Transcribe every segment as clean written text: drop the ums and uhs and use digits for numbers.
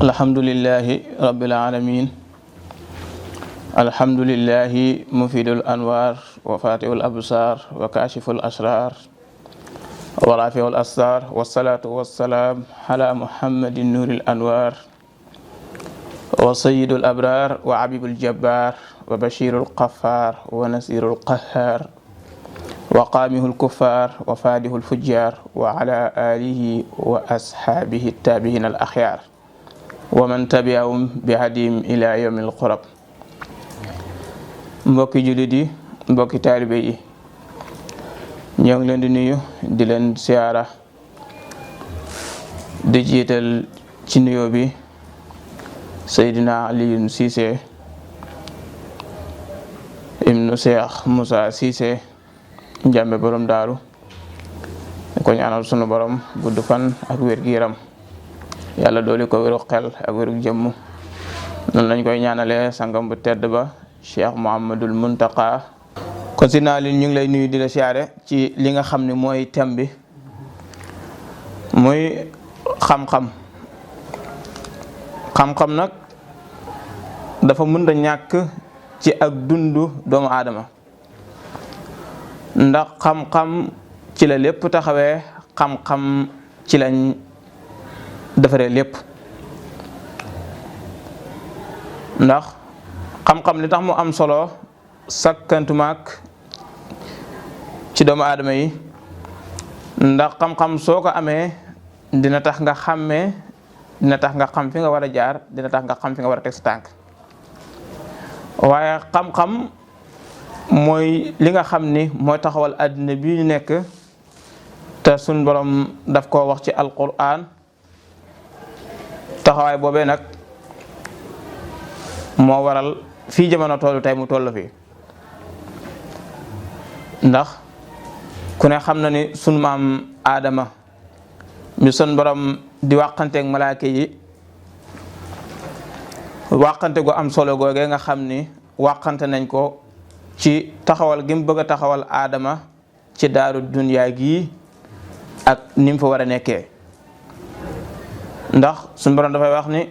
alhamdulillahi rabbil alamin alhamdulillahi mufidul anwar wa fatihul absar wa kashiful asrar wa rafiul asrar wassalatu wassalam ala muhammadin nuril anwar wa sayyidul abrar wa habibul jabbar wa bashirul qaffar wa nasirul qahhar wa qaamihul kuffar wa fadihul fujjar wa ala alihi wa ashabihi tabihin al akhyar wa man tabi'ahum bi hadihim ila yawmil qurab. Mbokki jullit yi, mbokki taalibe yi, ñoo ngi leen di nuyu di leen siyaara di jiital ci nuyoo bi Seydina Alioune Cissé ibnu Cheikh Moussa Cissé Njàmbe borom daaru ko ñaanal sunu borom gudd fan ak wér-gu-yaram yàlla dooli ko wéru xel ak wéru jëmm noonu lañ koy ñaanalee sangam bu tedd ba Cheikh Mouhamadul Muntaqa. kon si naa ñu ngi lay nuyu di la siyaare ci li nga xam ne mooy thème bi muy xam-xam nag dafa mën a ñàkk ci ak dundu doomu aadama ndax xam-xam ci la lépp taxawee xam-xam ci lañ defaree lépp ndax xam-xam li tax mu am solo sakkantumaak ci doomu aadama yi ndax xam-xam soo ko amee dina tax nga xàmmee dina tax nga xam fi nga war a jaar dina tax nga xam fi nga war a teg sa tànk waaye xam-xam mooy li nga xam ni mooy taxawal àddina bi ñu nekk te suñ borom daf koo wax ci alquran taxawaay boobee nag moo waral fii jamono tollu tey mu toll fii ndax ku ne xam na ni sunu maam Adama mi sun borom di wàqanteeg malaaka yi wàqante gu am solo googee nga xam ni wàqante nañ ko ci taxawal gi mu bëgg a taxawal Adama ci daaru dunyaa gi ak ni mu fa war a nekkee ndax suñu borom dafay wax ni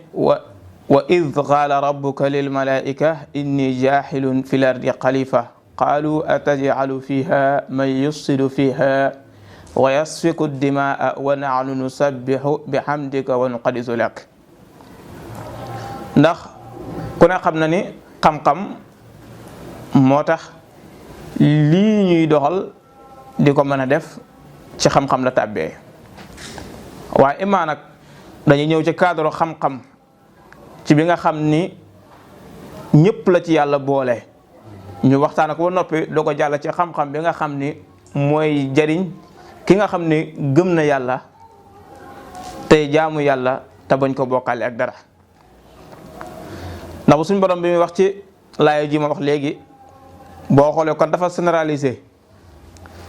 wa id qaala rabbuka lil malaika inni jaaxilun fil ardi xalifa qaalu atajcalu fiha man yufsidu fiha wa yasfiku dimaa wa nahnu nusabbihu bihamdika wa nuqaddisu lak ndax ku ne xam na ni xam-xam moo tax lii ñuy doxal di ko mën a def ci xam-xam la tàbbee waaye imaa nag dañuy ñëw ci cadre xam-xam ci bi nga xam ni ñëpp la ci yàlla boole ñu waxtaan ak ba noppi doo ko jàll ci xam-xam bi nga xam ni mooy jariñ ki nga xam ni gëm na yàlla tey jaamu yàlla te bañ ko bokkaale ak dara ndax bu suñ borom bi muy wax ci laaya ji ma wax léegi boo xoolee kon dafa généralisé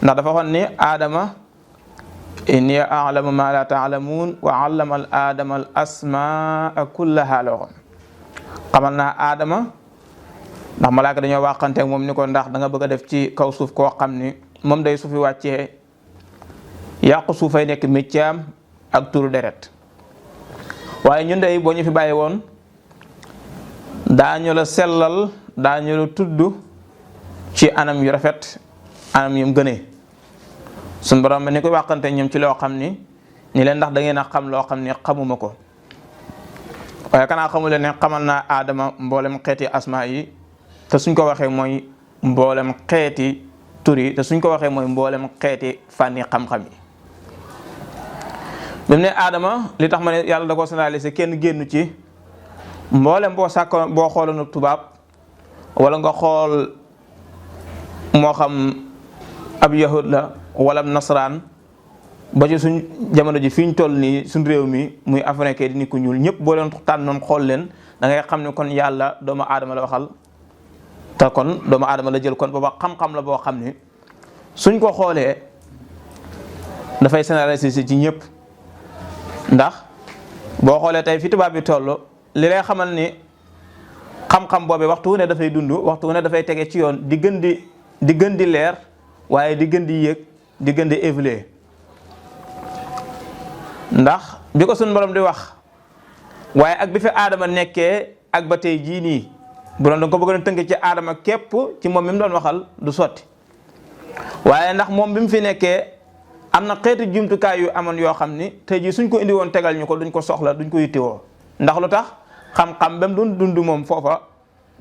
ndax dafa waxoon ni Adama inni a'lamu ma la ta'lamun wa 'allama al adama al asmaa kullaha la waxoon xamal naa Adama ndax malaaka dañoo waxante ak moom ni ko ndax da nga bëgg a def ci kaw suuf koo xam ni moom day suufi wàccee yàqu suufay nekk méccaam ak turu deret waaye ñun day boo ñu fi bàyyi woon daañu la sellal daañu la tudd ci anam yu rafet anam yum gënee suñ borom ba ni ko waxante ñoom ci loo xam ni leen ndax da ngeen a xam loo xam ni xamuma ko waaye kanaa xamule ne xamal naa Adama mboolem xeeti asmaa yi te suñ ko waxee mooy mboolem xeeti tur yi te suñ ko waxee mooy mboolem xeeti fànni xam-xam yi bi mu ne Adama li tax ma ne yàlla da ko généraliser kenn génnu ci mboolem boo sàkko boo xooloon tubaab wala nga xool moo xam ab yahud la wala nasaraan ba ci suñ jamono ji fi ñu toll nii suñ réew mi muy africain di nit ku ñuul ñëpp boo leen tànnoon xool leen da ngay xam ne kon yàlla doomu aadama la waxal te kon doomu aadama la jël kon booba xam-xam la boo xam ni suñ ko xoolee dafay généraliser ci ñëpp ndax boo xoolee tey fi tubaab bi toll li lay xamal ni xam-xam boobu waxtu wu ne dafay dund waxtu wu ne dafay tege ci yoon di gën di leer waaye di gën di yéeg di gën di évoluer ndax bi ko suñu borom di wax waaye ak bi fi aadama nekkee ak ba tey jii nii bu doon da nga ko bëgg a tënk ci aadama képp ci moom mi mu doon waxal du sotti waaye ndax moom bi mu fi nekkee am na xeetu jumtukaay yu amoon yoo xam ni tey jii suñ ko indi woon tegal ñu ko duñ ko soxla duñ ko yittewoo ndax lu tax xam-xam ba mu doon dund moom foofa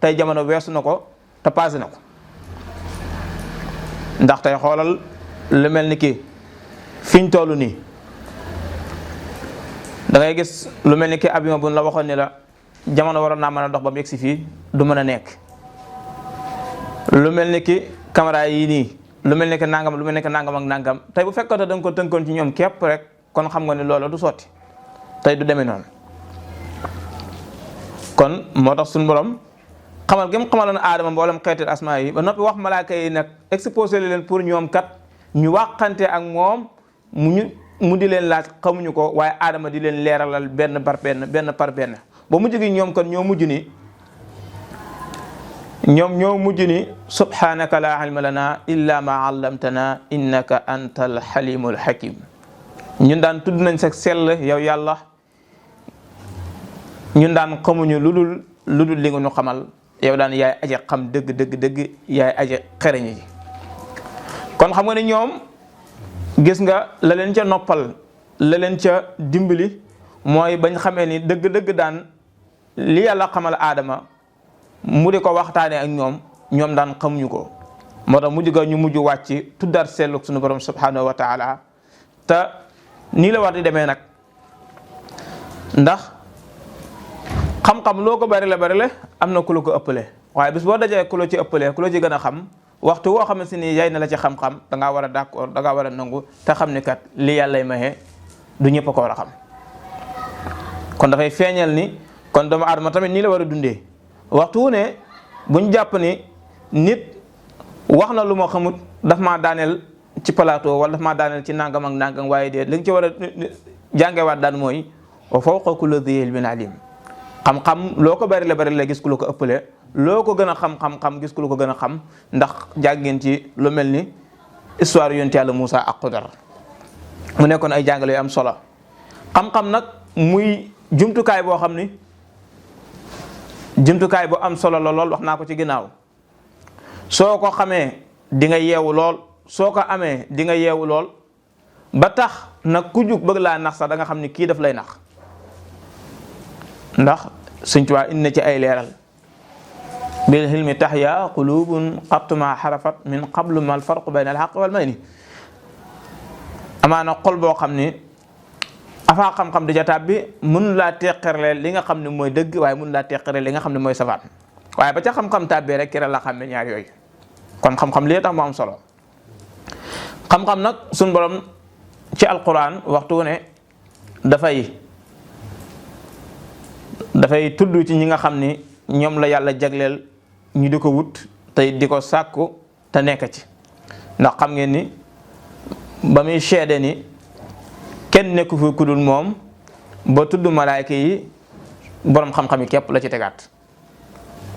tey jamono weesu na ko te passé na ko ndax tey xoolal lu mel ni kii fiñ toll nii da ngay gis lu mel ni ki avion bu la waxoon ni la jamono waroon naa mën a dox ba mu yegg si fii du mën a nekk lu mel ni ki caméra yi nii lu mel ni ki nangam lu mel ni ki nangam ak nangam tey bu fekkoon da nga ko tënkoon ci ñoom képp rek kon xam nga ne loola du sotti tey du demee noonu kon moo tax suñu borom xamal gi mu xamaloon aadama mboolem xeeti asmaa yi ba noppi wax malaaka yi nag exposé leen pour ñoom kat ñu waxante ak moom mu di leen laaj xamuñu ko waaye aadama di leen leeralal benn par benn ba mujj gi ñoom kon ñoo mujj ni subhanaka la ilma lana illa ma allamtana innaka antal halimul hakim ñun daan tudd nañ sa sell yow yàlla ñun daan xamuñu lu dul li nga ñu xamal yow daan yaay aje xam dëgg yaay aje xereñ ji kon xam nga ne ñoom gis nga la leen ca noppal la leen ca dimbali mooy bañ xamee ni dëgg daan li yàlla xamal aadama mu di ko waxtaanee ak ñoom daan xamuñu ko moo tax mujj ga ñu mujj wàcc tuddaat seetlu suñu borom subhanahu wa taala te nii la war di demee nag ndax xam-xam loo ko bari la am na ku la ko ëppale waaye bis boo dajee ku la ci ëppale ku la ci gën a xam waxtu woo xam ne si ni yay na la ci xam-xam da ngaa war a d'accord da ngaa war a nangu te xam ni kat li yàllay maye du ñëpp a ko war a xam kon dafay feeñal ni kon doomu aadama tamit nii la war a dundee waxtu wu ne buñ jàpp ni nit wax na lu ma xamut daf maa daaneel ci plateau wala daf maa daaneel ci nangam ak nangam waaye déet li nga ci war a jàngewaat daan mooy wa fawqa kulli dhi ilmin alim xam-xam loo ko bari la gis ku la ko ëppale loo ko gën a xam gis ku la ko gën a xam ndax jàngeen ci lu mel ni histoire yonent Yàlla Moussa ak Xudar mu nekkoon ay jàngale yu am solo xam-xam nag muy jumtukaay boo xam ni jumtukaay bu am solo la lool wax naa ko ci ginnaaw soo ko xamee di nga yeewu lool soo ko amee di nga yeewu lool ba tax nag ku jug bëgg laa nax sax da nga xam ni kii daf lay nax ndax Sëñ Tuubaa indi na ci ay leeral bil hilmi tahya qulubun qattuma xarafat min qablu mal farqu bayna al haqq wal mayni amaana xol boo xam ni afaa xam-xam di ca tàbbi mun laa teqarlee li nga xam ne mooy dëgg waaye mun laa teqarlee li nga xam ne mooy safaan waaye ba ca xam-xam tàbbee rek kira la xam ne ñaar yooyu kon xam-xam lii tax mu am solo xam-xam nag suñ borom ci alquran waxtu ne dafay tudd ci ñi nga xam ni ñoom la yàlla jagleel ñu di ko wut te di ko sàkku te nekk ci ndax xam ngeen ni ba muy seede ni kenn nekku fi kudul moom ba tudd malaayka yi borom xam-xam yi képp la ci tegaat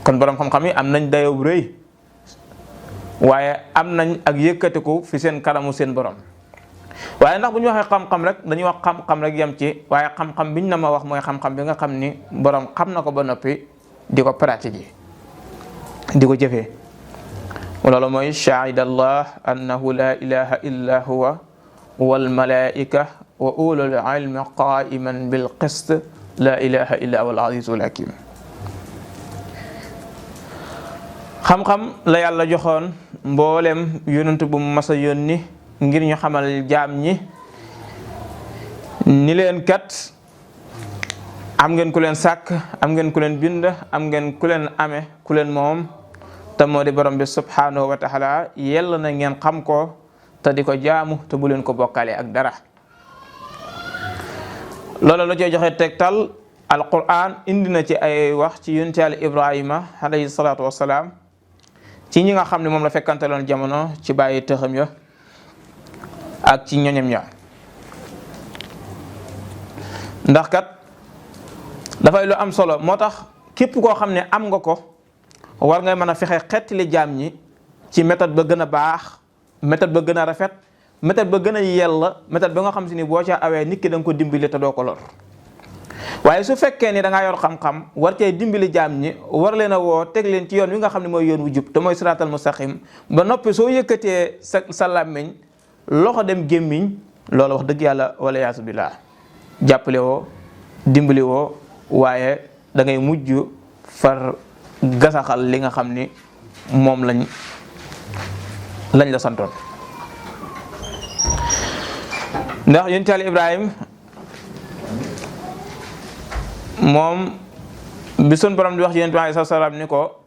kon borom xam-xam yi am nañ dayoo bu rëy waaye am nañ ak yëkkatiku fi seen kanamu seen borom waaye ndax bu ñu waxee xam-xam rek dañuy wax xam-xam rek yem ci waaye xam-xam biñ na ma wax mooy xam-xam bi nga xam ni borom xam na ko ba noppi di ko pratique di ko jëfee loolu mooy shahida allah annahu la ilaha illa huwa wal malaika wa ulul ilmi qaiman bil qist la ilaha illa huwa al azizul hakim xam-xam la yàlla joxoon mboolem yonent bu mu mas a yónni ngir ñu xamal jaam ñi ni leen kat am ngeen ku leen sàkk am ngeen ku leen bind am ngeen ku leen amee ku leen moom te moo di borom bi subhanahu wa taala yell na ngeen xam ko te di ko jaamu te bu leen ko bokkale ak dara loolu la cee joxe tegtal alquran indi na ci ay wax ci yonent Yàlla Ibrahima alayhi salaatu wassalaam ci ñi nga xam ne moom la fekkanteloon jamono ci bàyyi tëxam ya ak ci ñoñam ya ndax kat dafay lu am solo moo tax képp koo xam ne am nga ko war ngay mën a fexe xettali jaam ñi ci méthode ba gën a baax méthode ba gën a rafet méthode ba gën a yell méthode ba nga xam si ni boo ca awee nit ki da nga ko dimbali te doo ko lor waaye su fekkee ni da ngaa yor xam-xam war cee dimbali jaam ñi war leen a woo teg leen ci yoon wi nga xam ne mooy yoon wu jub te mooy siraatal mustaqim ba noppi soo yëkkatee sa làmmiñ loxo dem gémmiñ loolu wax dëgg yàlla wala yaasu billah jàppale woo dimbali woo waaye da ngay mujj far gasaxal li nga xam ni moom lañ la santoon. ndax yonent Yàlla Ibrahim moom bi sun borom di wax yonent bi alayhi salaam ni ko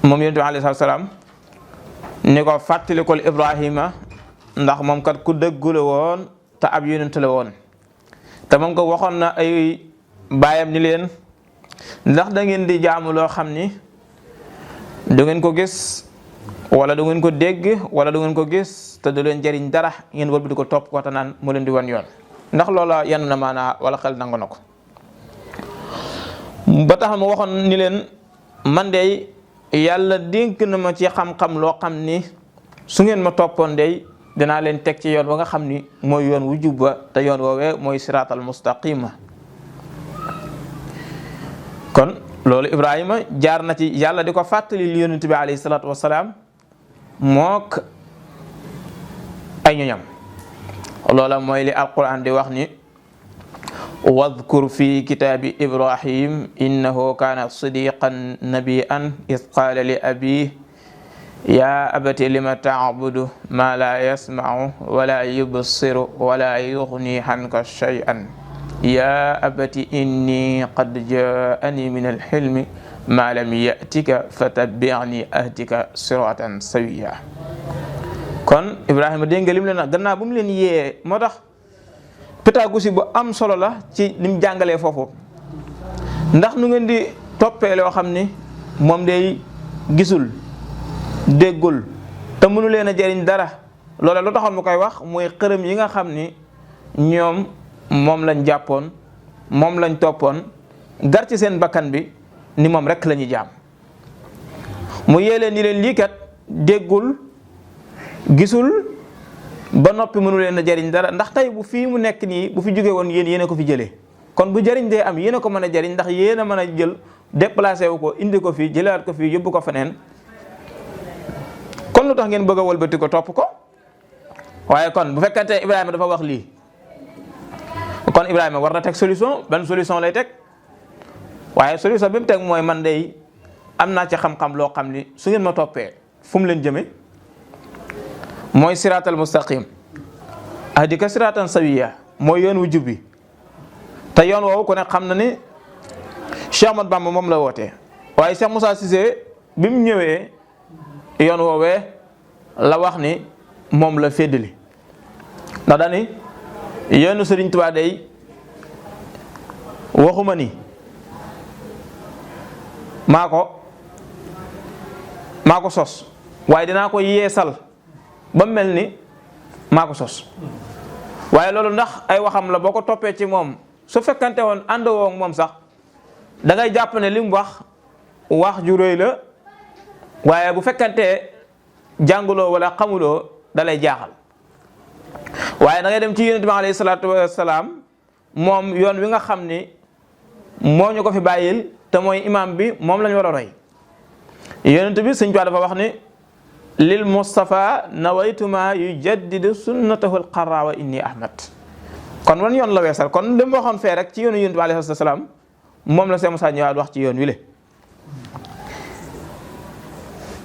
moom yonent bi alayhi salaam ni ko fàttalikul Ibrahima ndax moom kat ku dëggu la woon te ab yonent la woon te moom ko waxoon na ay baayam ni leen ndax da ngeen di jaamu loo xam ni du ngeen ko gis wala du ngeen ko dégg wala du ngeen ko gis te du leen jëriñ dara ngeen wër bi di ko topp ko te naan mu leen di wan yoon ndax loola yenn na maanaa wala xel nangu na ko. ba tax mu waxoon ni leen man de yàlla dénk na ma ci xam-xam loo xam ni su ngeen ma toppoon de dinaa leen teg ci yoon wa nga xam ni mooy yoon wu jub ba te yoon woowee mooy siraatal mustaqima. kon loolu Ibrahima jaar na ci yàlla di ko fàttali li yonent bi alayhi salaatu wasalaam mook ay ñoñam loola mooy li alquran di wax ni wadkur fi kitaabi Ibrahim innahu kaana sidiqan nabiyan id qaala li abi yaa abati lima tacbudu ma la yasmacu wala yubsiru wala yuxni xanka shay'an yaa abati inni qad jaani min alxilmi ma lam yatika fatabbi'ni ahdika siratan sawiya. kon Ibrahima dégg nga lim leen nag gannaaw bu mu leen yee moo tax pédagogie bu am solo la ci lim jàngalee foofu ndax nu ngeen di toppee loo xam ni moom day gisul déggul te mënu leen a jëriñ dara loola lu taxoon mu koy wax mooy xërëm yi nga xam ni ñoom moom lañ jàppoon moom lañ toppoon gar ci seen bakkan bi ni moom rek la ñuy jaam mu yee leen ni leen lii kat déggul gisul ba noppi mënu leen a jëriñ dara ndax tey bu fii mu nekk nii bu fi jógee woon yéen a ko fi jëlee kon bu jëriñ dee am yéen a ko mën a jëriñ ndax yéen a mën a jël déplacé wu ko indi ko fii jëlewaat ko fii yóbbu ko feneen kon lu tax ngeen bëgg a wëlbati ko topp ko waaye kon bu fekkante Ibrahima dafa wax lii kon Ibrahima war na teg solution ban solution lay teg waaye solution bi mu teg mooy man day am naa ci xam-xam loo xam ni su ngeen ma toppee fu mu leen jëme mooy siraatal mustaqim ahdika siratan sawiya mooy yoon wu jub bi te yoon woowu ku ne xam na ni Cheikh Ahmad Bamba moom la wootee waaye Cheikh Moussa Cissé bi mu ñëwee yoon woowee la wax ni moom la féddali ndax daani yoonu Sëriñ Tuubaa day waxuma ni maa ko sos waaye dinaa ko yeesal ba mel ni maa ko sos waaye loolu ndax ay waxam la boo ko toppee ci moom su fekkante woon àndoo ak moom sax da ngay jàpp ne li mu wax ju rëy la waaye bu fekkante jànguloo wala xamuloo da lay jaaxal waaye da ngay dem ci yonent bi alayhi salaatu wasalaam moom yoon wi nga xam ni moo ñu ko fi bàyyil te mooy imam bi moom lañ war a roy yonent bi Sëñ Tuubaa dafa wax ni lil Mustafa nawaytuma yujaddidu sunnatahu alqarra wa inni ahmad kon wan yoon la weesal kon li mu waxoon fee rek ci yoonu yonent bi alayhi salaam moom la Seex Musaa ñëwaat wax ci yoon wi le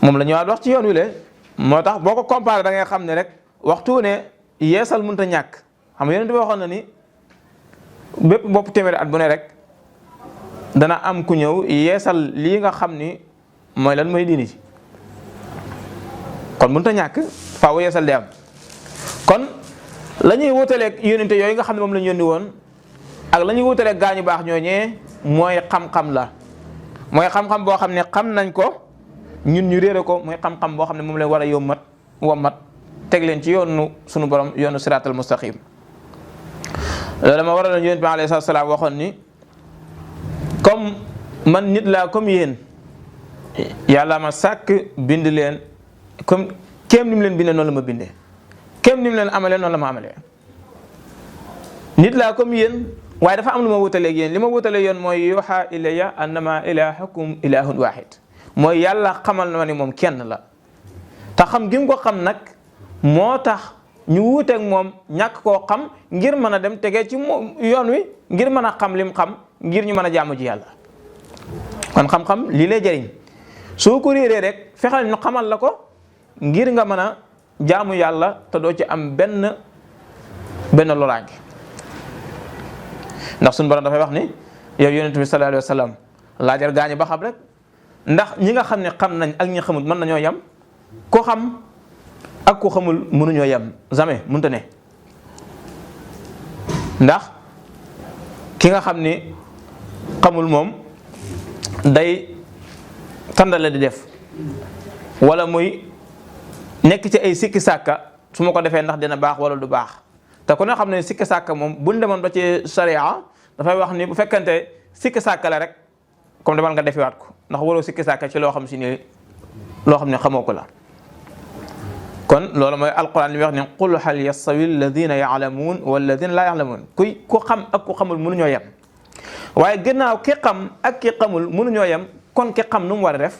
moom la ñëwaat wax ci yoon wi le moo tax boo ko comparé da ngay xam ne rek waxtu ne yeesal mënut a ñàkk xam nga yonent bi waxoon na ni bépp bopp téeméeri at bu ne rek dana am ku ñëw yeesal lii nga xam ni mooy lan mooy diini ci kon mënut a ñàkk faaw yeesal di am kon la ñuy wutaleeg yónnente yooyu nga xam ne moom la ñu yónni woon ak la ñuy wutaleeg gaañu baax ñooñee mooy xam-xam la mooy xam-xam boo xam ne xam nañ ko ñun ñu réere ko mooy xam-xam boo xam ne moom leen war a wommat teg leen ci yoonu sunu borom yoonu siraatal mustaqim loolu dama war a doon yonent bi alayhi salaam waxoon ni comme man nit laa comme yéen yàlla ma sàkk bind leen comme kéem ni mu leen bindee noonu la ma bindee kéem ni mu leen amalee noonu la ma amalee nit laa comme yéen waaye dafa am lu ma wutaleeg yéen li ma wutaleeg yéen mooy yuuxa ilayya annama ilahukum ilahun wahid mooy yàlla xamal na ma ni moom kenn la te xam gi mu ko xam nag moo tax ñu wuuteeg moom ñàkk koo xam ngir mën a dem tegee ci yoon wi ngir mën a xam lim xam ngir ñu mën a jaamu ji yàlla. kon xam-xam lii lay jëriñ soo ko réeree rek fexeel ñu xamal la ko ngir nga mën a jaamu yàlla te doo ci am benn loraange. ndax suñu borom dafay wax ni yow yonent bi sallallahu alayhi wa sallam laajal gaañu ba xam rek ndax ñi nga xam ne xam nañ ak ñi xamul mën nañoo yem ko xam ak ko xamul mënuñoo yem jamais mënta ne. ndax ki nga xam ni xamul moom day tàndale di def wala muy nekk ci ay sikki sàkka su ma ko defee ndax dina baax wala du baax te ku ne xam ne sikki sàkka moom buñ demoon ba ci sharia dafay wax ni bu fekkante sikki sàkka la rek comme demal nga defiwaat ko ndax waroo sikki sàkka ci loo xam si ni loo xam ne xamoo ko la. kon loolu mooy alquran li muy wax ne qul hal yastawi alladina yaalamuun walladina laa yaalamuun ku xam ak ku xamul mënuñoo yem waaye gannaaw ki xam ak ki xamul mënuñoo yem kon ki xam nu mu war a def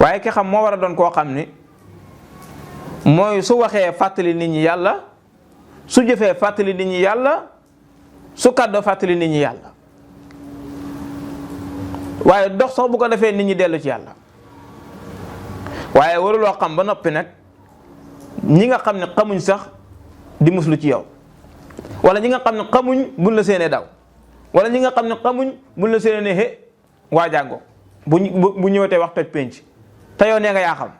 waaye ki xam moo war a doon koo xam ni mooy su waxee fàttali nit ñi yàlla su jëfee fàttali nit ñi yàlla su kàddoo fàttali nit ñi yàlla waaye dox sax bu ko defee nit ñi dellu ci yàlla. waaye waruloo xam ba noppi nag ñi nga xam ne xamuñ sax di muslu ci yow wala ñi nga xam ne xamuñ buñ la seenee daw wala ñi nga xam ne xamuñ buñ la seenee ne he waa jàngo bu ñëwatee wax toj penc te yow nee nga yaa xam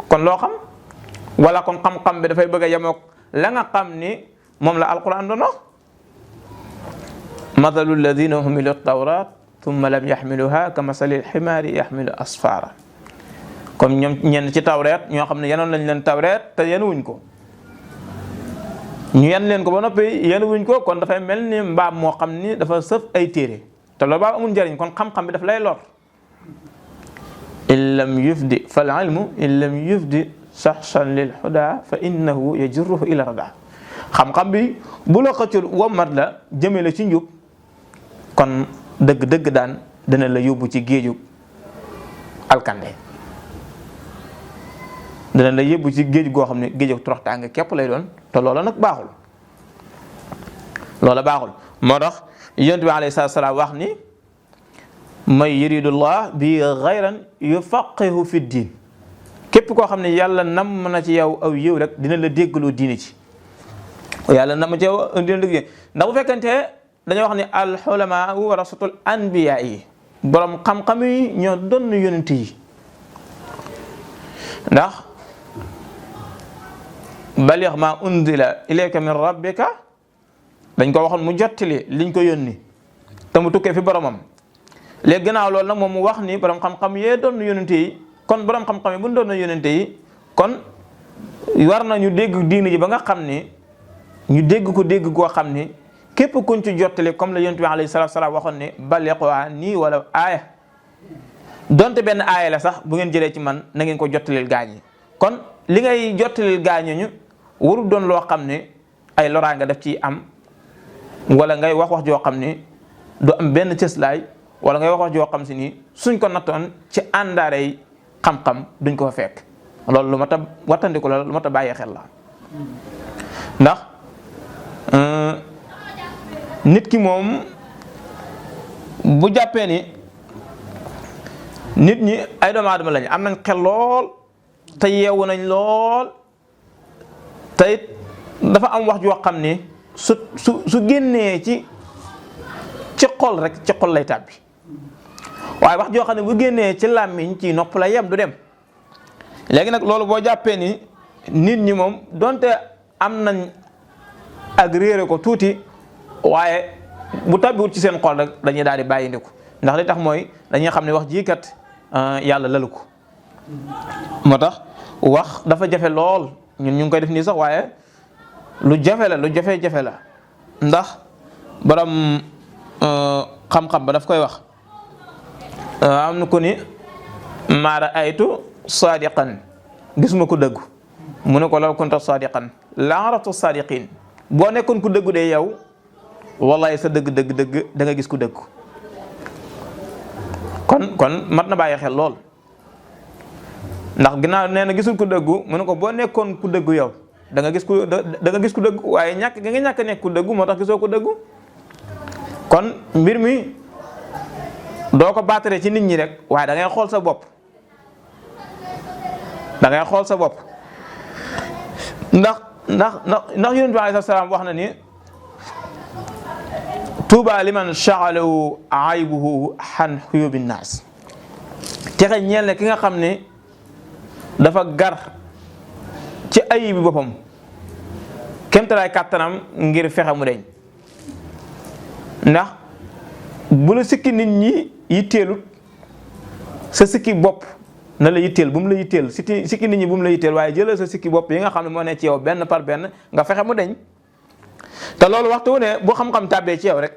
kon loo xam wala kon xam-xam bi dafay bëgg a yemook la nga xam ni moom la alquran doon wax mathalu alladina humilu tawrat thumma lam yaxmiluha ka masali alximaari yaxmilu asfara comme ñoom ñenn ci tawreet ñoo xam ne yenoon lañ leen tawreet te yenuwuñ ko ñu yen leen ko ba noppi yenuwuñ ko kon dafay mel ni mbaam moo xam ni dafa sëf ay téere te loolu baa amul njëriñ kon xam-xam bi daf lay lor. in lam yufdi fal ilmu in lam yufdi saxsan lil huda fa innahu yajurruhu ila rada xam-xam bi bu la xëccul wommat la jëme la ci njub kon dëgg-dëgg daan dana la yóbbu ci géeju alkande dana la yóbbu ci géej goo xam ne géej ak toroxtaange képp lay doon te loola nag baaxul loola baaxul moo tax yonent bi alayhi salaam wax ni may yuridullah bi xayran yufaqihu fi diin képp koo xam ne yàlla nam na ci yow aw yiw rek dina la déggaloo diine ci yàlla nam ci yow dina la dégg ndax bu fekkente dañoo wax ni al ulama warasatul anbiya yi borom xam-xam yi ñoo doon yonent yi ndax balix ma unzila ilayka min rabbika dañ ko waxoon mu jottali liñ ko yónni te mu tukkee fi boromam léegi gannaaw loolu nag moom mu wax ni borom xam-xam yee doon yonente yi kon borom xam-xam yi bu ñu doon yonente yi kon war na ñu dégg diine ji ba nga xam ni ñu dégg ko dégg koo xam ni képp kuñ ci jottali comme la yonent bi alayhi salaatu salaam waxoon ni balliqu nii wala aaya donte benn aaya la sax bu ngeen jëlee ci man na ngeen ko jottalil gaañ yi kon li ngay jottalil gaañooñu warul doon loo xam ne ay loraa nga def ci am wala ngay wax joo xam ne du am benn cëslaay wala ngay wax joo xam si ni suñ ko nattoon ci àndaare yi xam-xam duñ ko fa fekk loolu lu mat a wattandiku la lu mat a bàyyi xel la ndax nit ki moom bu jàppee ni nit ñi ay doomu aadama lañu am nañ xel lool te yeewu nañ lool te it dafa am wax joo xam ni su génnee ci xol rek ci xol lay tàbbi waaye wax joo xam ne bu génnee ci làmmiñ ci nopp la yem du dem léegi nag loolu boo jàppee ni nit ñi moom donte am nañ ak réere ko tuuti waaye bu tàbbiwut ci seen xol rek dañuy daal di bàyyi ndiku ndax li tax mooy dañuy xam ne wax jii kat yàlla lalu ko moo tax wax dafa jafe lool ñun ñu ngi koy def nii sax waaye lu jafe la lu jafe-jafe la ndax borom xam-xam ba daf koy wax am na ko ni maara aytu sadiqan gisuma ko dëggu mu ne ko law kunta sadiqan la araftu sadiqin boo nekkoon ku dëggu de yow wallaay sa dëgg da nga gis ku dëgg. kon mat na bàyyi xel lool ndax ginnaaw nee na gisul ku dëggu mu ne ko boo nekkoon ku dëggu yow da nga gis ku dëggu waaye ñàkk nga ñàkk nekk ku dëggu moo tax gisoo ku dëggu. kon mbir mi doo ko baatare ci nit ñi rek waaye da ngay xool sa bopp ndax yonent bi alayhi salaam wax na ni tuuba liman shaghalahu aybuhu an huyubi naas. texe ñeel ne ki nga xam ne dafa gar ci ayibi boppam kéemtalaay kàttanam ngir fexe mu deñ. ndax bu la sikki nit ñi yitteelut sa sikki bopp na la yitteel bu mu la yitteel sikki nit ñi bu mu la yitteel waaye jëlal sa sikki bopp yi nga xam ne moo ne ci yow benn par benn nga fexe mu deñ. te loolu waxtu wu ne bu xam-xam tàbbee ci yow rek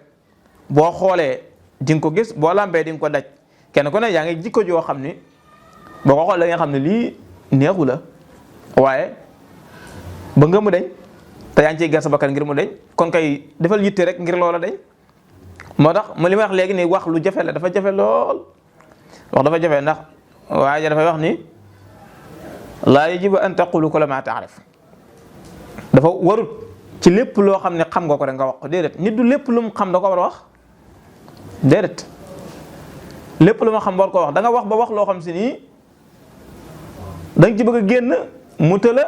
boo xoolee di nga ko gis boo lambee di nga ko daj kenn ku ne yaa ngi jikko joo xam ni boo ko xoolee nga xam ne lii neexu la waaye ba nga mu deñ te yaa ngi ciy gar sa bakkan ngir mu deñ kon kay defal yitte rek ngir loola deñ. moo tax mu li ma wax léegi ni wax lu jafe la dafa jafe lool wax dafa jafe ndax waaye dafay wax ni laa yajibu an taqulu kulla ma ta'rif dafa warut ci lépp loo xam ne xam nga ko rek nga wax ko déedéet nit du lépp lu mu xam da ko war a wax déedéet lépp lu ma xam war ko wax da nga wax ba wax loo xam si nii da nga ci bëgg a génn mu tëla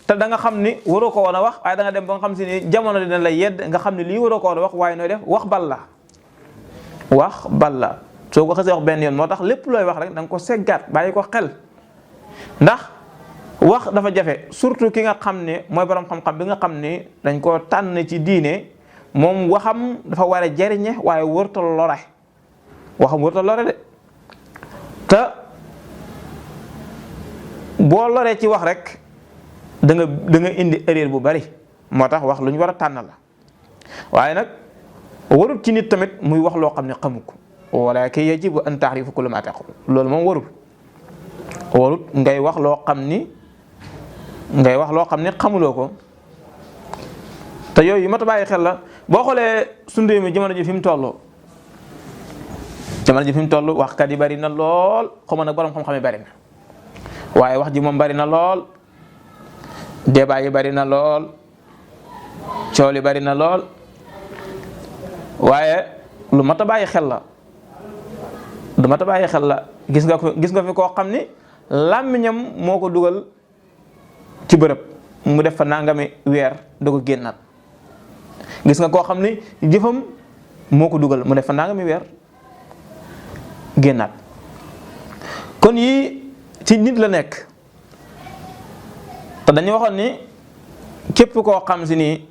te da nga xam ni waroo ko woon a wax waaye da nga dem ba nga xam si ni jamono dina la yedd nga xam ne lii waroo ko woon a wax waaye nooy def wax bal la soo ko xasee wax benn yoon moo tax lépp looy wax rek da nga ko seggaat bàyyi ko xel ndax wax dafa jafe surtout ki nga xam ne mooy borom xam-xam bi nga xam ne dañ koo tànn ci diine moom waxam dafa war a jariñe waaye wërta lore waxam wërta lore de te boo loree ci wax rek da nga indi erreur bu bari moo tax wax lu ñu war a tànn la waaye nag warut ci nit tamit muy wax loo xam ne xamu ko walakin yajibu an ta'rifa kullu ma taqul loolu moom warut ngay wax loo xam ni xamuloo ko te yooyu mat a bàyyi xel la boo xoolee sunu réew mi jamono ji fi mu toll waxkat yi bari na lool xaw ma nag borom xam-xam yi bari na waaye wax ji moom bari na lool débat yi bari na lool coow li bari na lool waaye lu mat a bàyyi xel la gis nga fi koo xam ni làmmiñam moo ko dugal ci bërëb mu def fa nangami weer da ko génnaat gis nga koo xam ni jëfam moo ko dugal mu def fa nangami weer génnaat kon yii ci nit la nekk te dañu waxoon ni képp koo xam si nii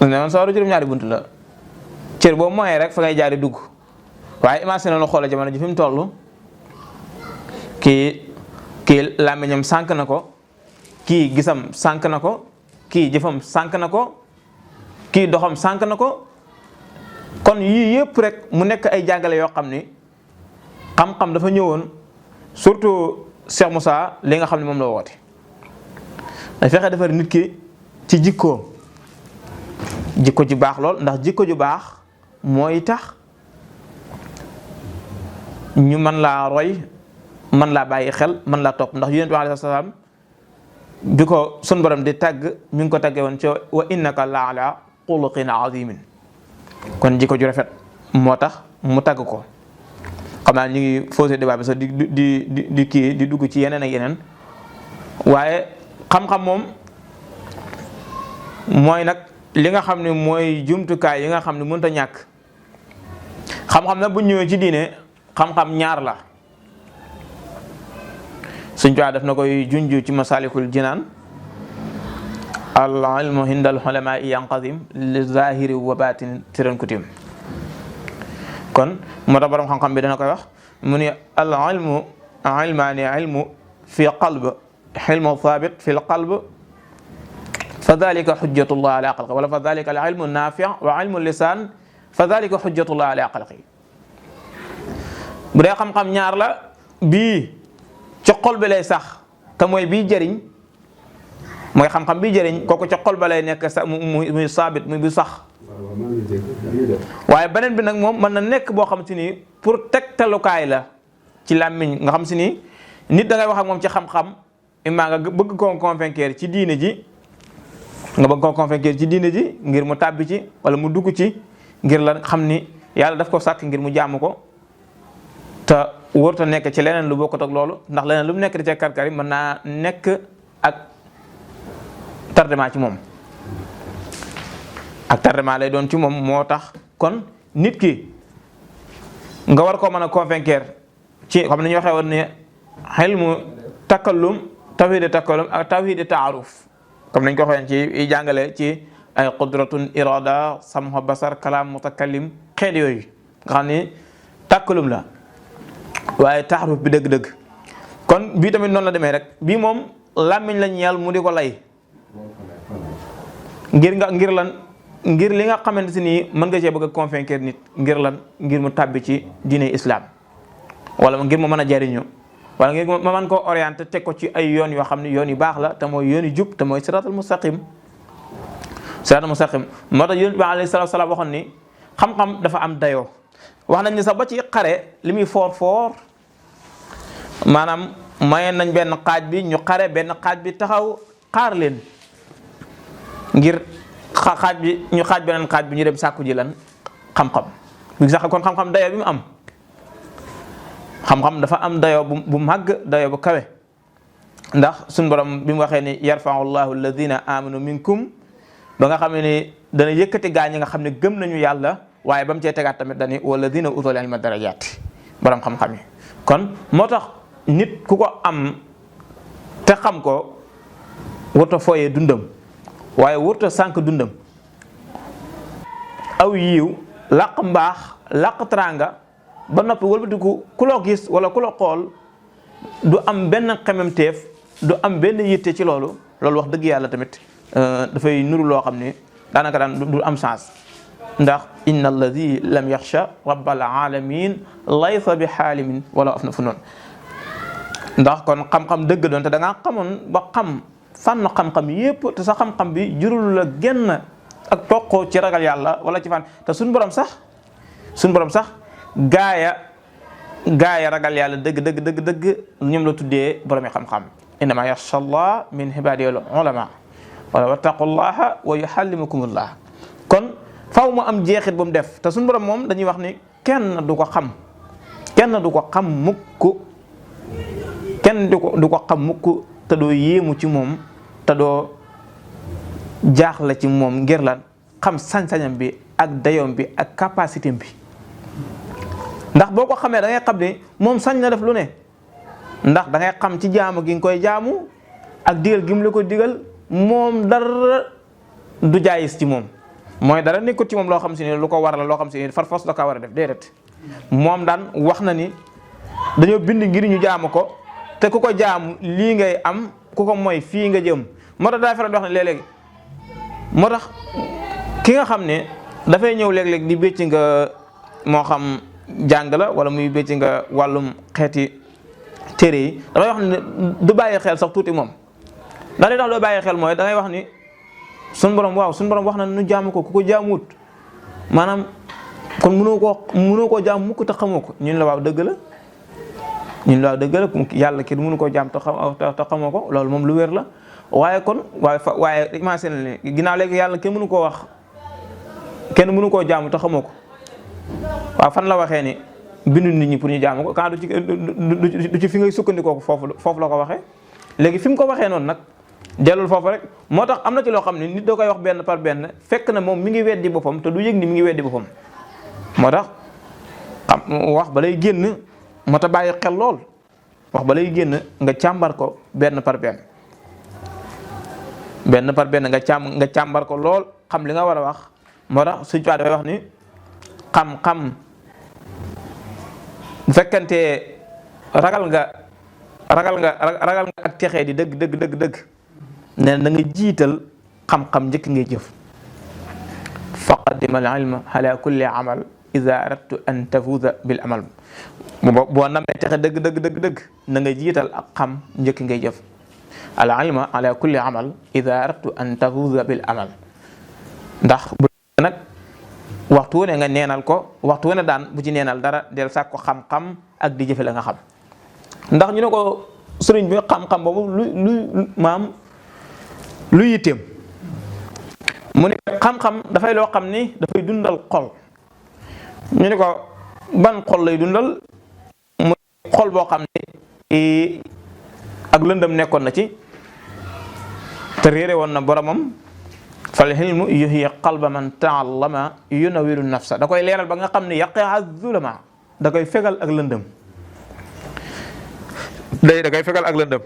ne woon sawara juróom-ñaari bunt la cër boobu mooy rek fa ngay jaari dugg waaye imagine na xoolal jamono ji fi mu toll kii làmmiñam sànk na ko kii gisam sànk na ko kii jëfam sànk na ko kii doxam sànk na ko kon yii yëpp rek mu nekk ay jàngale yoo xam ni xam-xam dafa ñëwoon surtout Cheikh Moussa li nga xam ne moom la woote day fexe defar nit ki ci jikko ju baax lool ndax jikko ju baax mooy tax ñu mën laa roy mën laa bàyyi xel mën laa topp ndax yonent bi alayhi salaam bi ko sun borom di tàgg mi ngi ko tàggee woon ci wa innaka la ala xuluqin azimin kon jikko ju rafet moo tax mu tàgg ko xam naa ñu ngi faussé débat bi sax di dugg ci yeneen ak yeneen waaye xam-xam moom mooy nag li nga xam ne mooy jumtukaay yi nga xam ne mënut a ñàkk xam-xam nag bu ñëwee ci diine xam-xam ñaar la Sëñ Tuubaa def na koy junj ci Masaalikul Jinaan al ilmu hindal ulamaa yanqasim li zahiri wa batin tiran kutim kon moo tax borom xam-xam bi dana koy wax mu ni al ilmu ilmaani ilmu fi qalb ilmu thabit fi l qalb fa dalika xujjatullah ala xalqi wala fa dalika al ilmu naafi wa ilmu lisaan fa dalika xujjatullah ala xalqi bu dee xam-xam ñaar la bii ci xol bi lay sax te mooy bii jëriñ mooy xam-xam bi jëriñ kooku ca xol ba lay nekk sa muy saabit muy bu sax. waaye beneen bi nag moom mën na nekk boo xam si ni pour tegtalukaay la ci làmmiñ nga xam si ni nit da ngay wax ak moom ci xam-xam immaa nga bëgg koo convaincre ci diine ji ngir mu tàbbi ci wala mu dugg ci ngir la xam ni yàlla daf ko sàkk ngir mu jaamu ko te wërta nekk ci leneen lu bokkut ak loolu ndax leneen lu mu nekk di ca karkar yi mën naa nekk ak tardement ci moom ak tardement lay doon ci moom. moo tax kon nit ki nga war koo mën a convaincre ci xam ne ñu waxee woon ne ilmu takallum tawhid takallum ak tawhid taaruf comme nañ ko waxee ci jàngale ci ay qudratun irada samha basar kalam mutakallim xeet yooyu nga xam ni takkalum la waaye taaruf bi dëgg-dëgg. kon bii tamit noonu la demee rek bii moom làmmiñ la ñeel mu di ko lay ngir li nga xamante si nii mën nga cee bëgg a convaincre nit ngir lan ngir mu tàbbi ci diine islam wala ngir mu mën a jariñu wala ngir ma mën koo orienté teg ko ci ay yoon yoo xam ne yoon yu baax la te mooy yoon yu jub te mooy siratal mustaqim. moo tax yonent bi alayhi salaatu salaam waxoon ni xam-xam dafa am dayoo wax nañ ni sax ba ci xare li muy foor maanaam mayeen nañ benn xaaj bi ñu xare benn xaaj bi taxaw xaar leen ngir xaaj bi ñu xaaj beneen xaaj bi ñu dem sàkku ji lan xam-xam bi sax kon xam-xam dayoo bi mu am xam-xam dafa am dayoo bu màgg dayoo bu kawe ndax suñu borom bi mu waxee ni yarfa'u llahu alladina amanu minkum ba nga xam ne ni dana yëkkati gaa ñi nga xam ne gëm nañu yàlla waaye ba mu cee tegaat tamit dani walladina utul ilma darajaati borom xam-xam yi. kon moo tax nit ku ko am te xam ko wurta fooyee dundam waaye wurta sànq dundam aw yiiw làq mbaax làq teraanga ba noppi wëlbatiku ku loo gis wala ku loo xool du am benn xememteef du am benn yitte ci loolu wax dëgg yàlla tamit dafay nuru loo xam ne daanaka daan du am chance ndax inna alladi lam yaxsha rabbal alamin laysa bi xaalimin wala af na fu noonu ndax kon xam-xam dëgg doon te da ngaa xamoon ba xam fànn xam-xam yépp te sa xam-xam bi jurul la génn ak toqoo ci ragal yàlla wala ci fànn te suñ borom sax gaaya ragal yàlla dëgg ñoom la tuddee borom yi xam-xam innama yaxsha allah min ibadihi ulama wala wattaqullaha wa yuhallimukumullah. kon faw mu am jeexit bu mu def te suñu borom moom dañuy wax ni kenn du ko xam mukk te doo yéemu ci moom te doo jaaxle ci moom ngir lan xam sañ-sañam bi ak dayoom bi ak capacité bi ndax boo ko xamee da ngay xam ni moom sañ na def lu ne ndax da ngay xam ci jaamu gi nga koy jaamu ak digal gi mu la ko digal moom dara du jaayis ci moom mooy dara nekkul ci moom loo xam si ne lu ko war la loo xam si ne farfos da ko war a def déedéet moom daan wax na ni dañoo bind ngir ñu jaamu ko te ku ko jaamu lii ngay am ku ko mooy fii nga jëm. moo tax daa faral di wax ne léeg-léeg moo tax ki nga xam ne dafay ñëw léeg-léeg di bécc nga moo xam jàng la wala muy bécc nga wàllum xeeti téere yi dafay wax ne du bàyyi xel sax tuuti moom ndax li tax doo bàyyi xel mooy da ngay wax ni suñu borom wax na nu jaamu ko ku ko jaamuwut maanaam kon mënoo koo jaam mukk te xamoo ko ñun la waaw dëgg la yàlla kenn mënu koo jaam te xamoo ko loolu moom lu wér la waaye kon waaye imagine ne ginnaaw léegi yàlla kenn mënu koo jaamu te xamoo ko waaw fan la waxee ni bindu nit ñi pour ñu jaamu ko quand du ci fi ngay sukkandikoo foofu la ko waxee léegi fi mu ko waxee noonu nag dellul foofu rek moo tax am na ci loo xam ne nit doo koy wax benn par benn fekk na moom mi ngi weddi boppam te du yëg ni mi ngi weddi boppam moo tax wax ba lay génn moo tax bàyyi xel lool wax ba lay génn nga càmbar ko benn par benn nga càmbar ko lool xam li nga war a wax moo tax suñu dafay wax ni xam-xam bu fekkante ragal nga ak texee di dëgg ne na nga jiital xam-xam njëkk ngay jëf faqaddima al ilma ala kulli amal ida aradtu an tafuza bil amal boo namee texe dëgg na nga jiital ak xam njëkk ngay jëf al ilma ala kulli amal ida aradtu an tafuza bil amal. ndax bu nag waxtu wu ne nga neenal ko, waxtu wu ne daan bu ci neenal dara del sàkku xam-xam ak di jëfe la nga xam. ndax ñu ne ko sëriñ bi xam-xam boobu lu yitteem mu ne xam-xam dafay loo xam ni dafay dundal xol. ñu ne ko ban xol lay dundal, mu xol boo xam ne ak lëndëm nekkoon na ci te réere woon na boromam. fal hilmu yuhyi qalba man taallama yunawiru nafsa, da koy leeral ba nga xam ne yaqi'a zulama, da koy fegal ak lëndëm. da koy fegal ak lëndëm.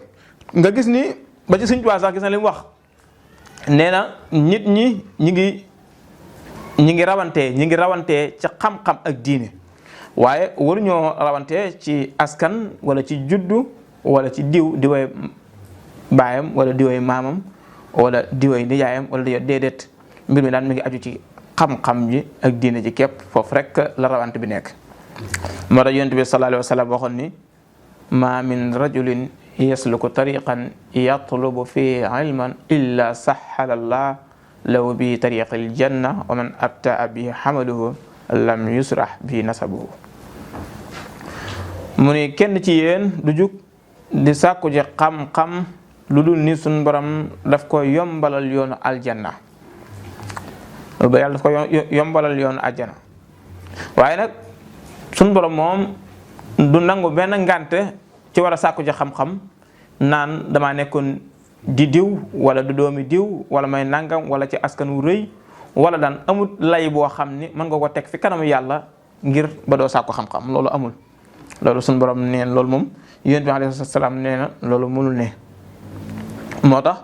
nga gis ni ba ci Sëñ Tuubaa sax gis na li mu wax, nee na nit ñi ñi ngi rawantee ci xam-xam ak diine, waaye waruñoo rawantee ci askan wala ci juddu wala ci diw di way baayam wala di way maamam wala di way nijaayam wala di déedéet. mbir mi daan mi ngi aju ci xam-xam ji ak diine ji képp, foofu rek la rawante bi nekk. moo tax Yonent bi sallallahu alayhi wa sallam waxoon ni ma min rajulin yasluku tariqan yatlubu fi ilman illa sahalallah lahu bi tariqil janna wa man abtaa bi hamaluhu lam yusrah bi nasabuhu. mu ni kenn ci yéen du jug di sàkku ji xam-xam lu dul ni suñ borom daf ko yombalal yoonu aljanna, ba yàlla daf ko yombalal yoonu aljanna. waaye nag suñ borom moom du nangu benn ngante ci war a sàkku ji xam-xam naan damaa nekkoon di diw wala du doomi diw wala may nangam wala ci askan wu rëy wala daan amul lay boo xam ni mën nga ko teg fi kanamu yàlla ngir ba doo sàkku xam-xam. loolu amul. loolu suñ borom neen loolu moom Yonent bi alayhi salaam nee na loolu mënul ne. moo tax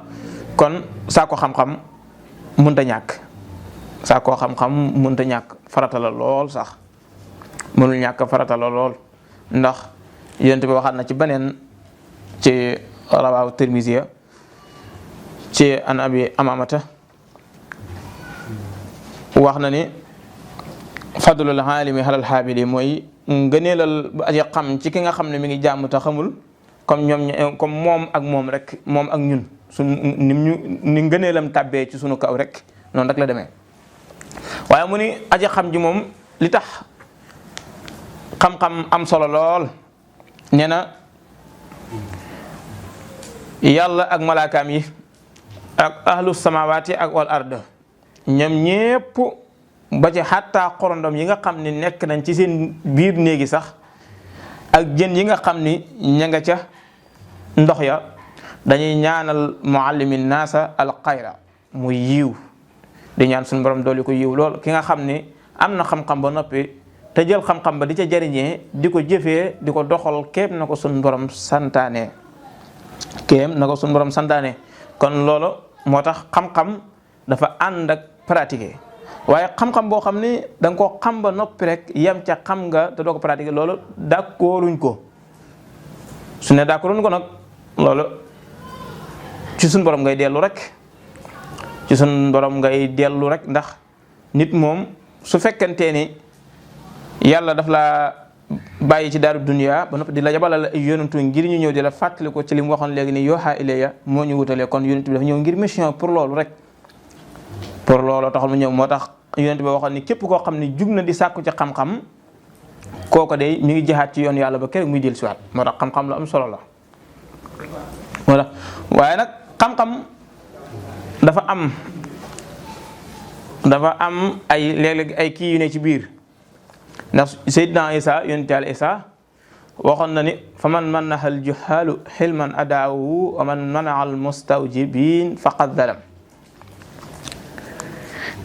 kon sàkku xam-xam mënta ñàkk. sàkku xam-xam mënta ñàkk, farata la lool sax. mënul ñàkk, farata la lool. ndax Yonent bi waxaat na ci beneen ci rawaahu Tirmisi ci an abi amamata wax na ni fadlul aalimi alal xaabili, mooy ngëneelal aji xam ci ki nga xam ne mi ngi jàmm te xamul, comme moom ak moom rek, moom ak ñun ni ngëneelam tàbbee ci sunu kaw rek noonu rek la demee. waaye mu ni aji xam ji moom li tax xam-xam am solo lool, nee na yàlla ak malaakaam yi ak ahlu samawaati ak wal ard ñoom ñépp ba ci xattaa xorondom yi nga xam ni nekk nañ ci seen biir néegi sax ak jën yi nga xam ni ña nga ca ndox ya dañuy ñaanal muallimin naasa al xayra muy yiw, di ñaan suñu borom dooli ko yiw lool. ki nga xam ni am na xam-xam ba noppi te jël xam-xam ba di ca jariñee di ko jëfee di ko doxal kéem na ko suñu borom santaane, kon loolu moo tax xam-xam dafa ànd ak pratiquer. waaye xam-xam boo xam ni da nga koo xam ba noppi rek yem ca xam nga te doo ko pratiquer, loolu d'accorduñ ko. su ne d'accorduñ ko nag loolu ci suñ borom ngay dellu rek, ndax nit moom su fekkentee ni yàlla daf la bàyyi ci daaru dunya ba noppi di la yabalal ay yonantu ngir ñu ñëw di la fàttali ko ci li mu waxoon léegi ni yooxa ilayya moo ñu wutalee. kon yonent bi dafa ñëw ngir mission pour loolu rek, pour loolu taxul mu ñëw. moo tax yonent bi waxoon ni képp koo xam ne jug na di sàkku ci xam-xam kooko de mi ngi jihaat ci yoon yàlla ba keroog muy del siwaat. moo tax xam-xam lu am solo la. moo tax waaye nag xam-xam dafa am ay léeg-léeg ay kii yu ne ci biir. ndax Seydina Isa yonent Yàlla Isa waxoon na ni fa man manaha al juhaalu xilman adaawu wa man manaha al mustawjibin faqad zalam.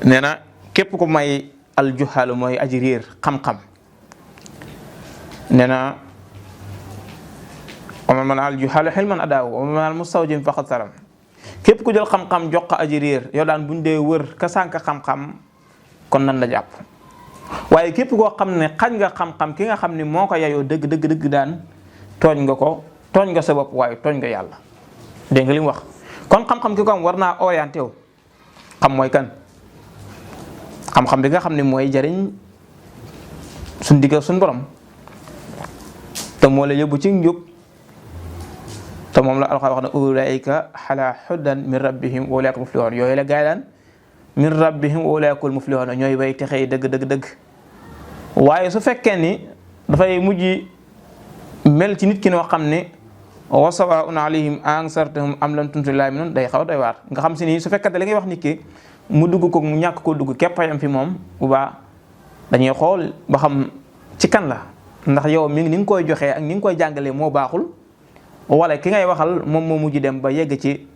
nee na képp ku may al juhaalu mooy aji réer xam-xam, nee na wa man manaha al juhaalu xilman adaawu wa man manaha al mustawjibin faqad zalam. képp ku jël xam-xam jox ko aji réer, yow daan buñ dee wër ka sànk xam-xam kon nan la jàpp. waaye képp koo xam ne xañ nga xam-xam ki nga xam ni moo ko yayoo dëgg daan tooñ nga sa bopp waaye tooñ nga yàlla. dégg nga li mu wax. kon xam-xam ki ko am war naa orienté wu xam mooy kan, xam-xam bi nga xam ne mooy jariñ suñ diggal suñ borom te moo la yóbbu ci njub te moom la Alxuraan wax ne ulaika ala hudan min rabbihim wa ulaika muflihun yooyu la gaay daan min rabbihim wa ulaika muflihun ñooy way texey dëgg waaye su fekkee ni dafay mujj mel ci nit ki noo xam ne wa sawaa'un alayhim anzartahum am lam tunzir laa yu'minuun day xaw doy waar nga xam si ni su fekkee li ngay wax nit ki mu dugg ko mu ñàkk koo dugg képp am fi moom bu baax dañuy xool ba xam ci kan la ndax yow mi ni nga koy joxee ak ni nga koy jàngalee moo baaxul wala ki ngay waxal moom moo mujj dem ba yegg ci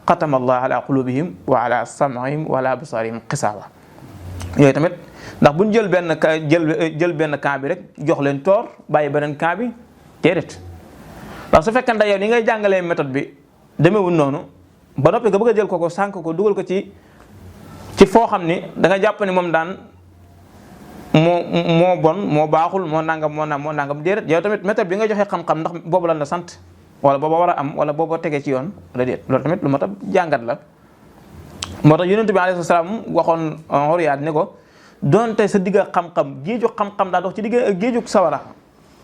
xatama allah ala qulubihim wa ala sam'ihim wa ala absarihim xisaawa yooyu tamit ndax buñ jël benn camp bi rek jox leen toor bàyyi beneen camp bi déedéet ndax su fekkee yow ni ngay jàngalee méthode bi demeewul noonu ba noppi nga bëgg a jël ko sànq ko dugal ko ci foo xam ni da nga jàpp ni moom daan moo bon moo baaxul moo nangam déedéet yow tamit méthode bi nga joxe xam-xam ndax boobu lan la sant wala booba war a am wala booba tegee ci yoon wala déet loolu tamit lu mat a jàngat la. moo tax yonent bi alayhi salaam waxoon Xuriyaat ne ko doonte sa digga xam-xam géeju xam-xam daa dox ci digg géeju sawara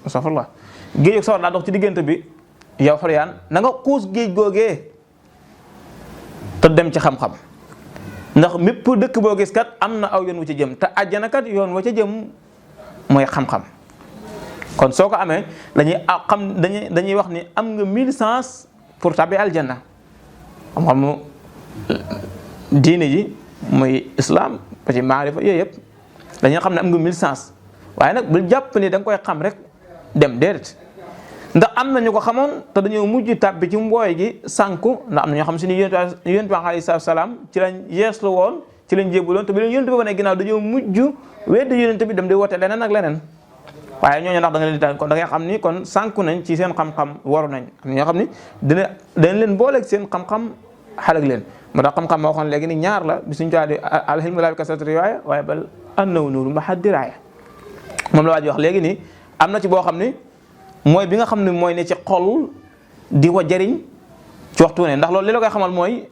astafurlah géeju sawara daa dox ci diggante bi yow Xuriyaat na nga xuus géej googee te dem ci xam-xam ndax mépp dëkk boo gis kat am na aw yoon wu ci jëm te àjjana kat yoon wa ca jëm mooy xam-xam kon soo ko amee dañuy wax ni am nga 1000 chance pour tabbi aljanna xam-xamu diine ji muy islam ba ci maarifa yooyu yëpp dañuy xam ne am nga 1000 chance waaye nag bul jàpp ni da nga koy xam rek dem déedéet ndax am na ñu ko xamoon te dañoo mujj tàbbi ci mbooy gi sànku ndax am na ñoo xam si ni yonent bi alayhi salaam ci lañ yeeslu woon ci lañ jébbaloon te bi leen yonent bi wane ginnaaw dañoo mujj weddi yonent bi dem di woote leneen ak leneen waaye ñooñu ndax da nga leen di kon da ngay xam ni kon sànku nañ ci seen xam-xam waru nañ am na ñoo xam ni dañ leen booleeg seen xam-xam xalag leen moo tax xam-xam ma waxoon léegi ni ñaar la bi suñu tuwaa alhilmu laa bi kasrati riwaaya waaye bal annahu nuuru ma'a diraaya moom la waa ji wax léegi nii am na ci boo xam ni mooy bi nga xam ne mooy ne ci xol di ko jëriñ ci waxtu ne ndax loolu li la koy xamal mooy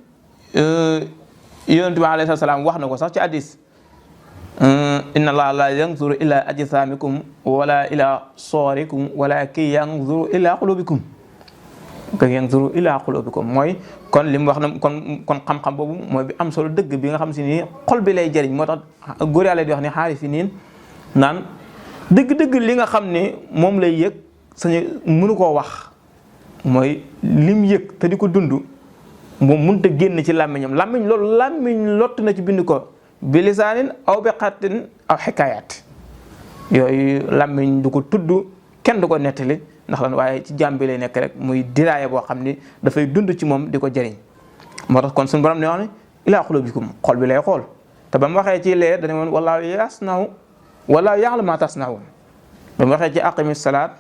yonent bi alayhi salaam wax na ko sax ci hadiis inna allaha la yanzuru ila ajsamikum wala ila suwarikum walakin yanzuru ila qulubikum mooy kon li mu wax na kon xam-xam boobu mooy bi am solo dëgg bi nga xam si ni xol bi lay jëriñ moo tax góor yàlla di wax ni xaari fi niin naan dëgg-dëgg li nga xam ne moom lay yëg sañu mënu koo wax mooy lim yëg te di ko dund moom mënut a génn ci làmmiñam làmmiñ lott na ci bind ko bi lisaanin aw bi xattin aw xikaayaat yooyu làmmiñ du ko tudd kenn du ko nettali ndax lan waaye ci jàmm bi lay nekk rek muy diraaya boo xam ni dafay dund ci moom di ko jëriñ moo tax kon suñu borom ne wax ne ilaa quluubikum xol bi lay xool te ba mu waxee ci leer dana woon wallaahu ya'lamu maa tasna'uun ba mu waxee ci aqimi salaat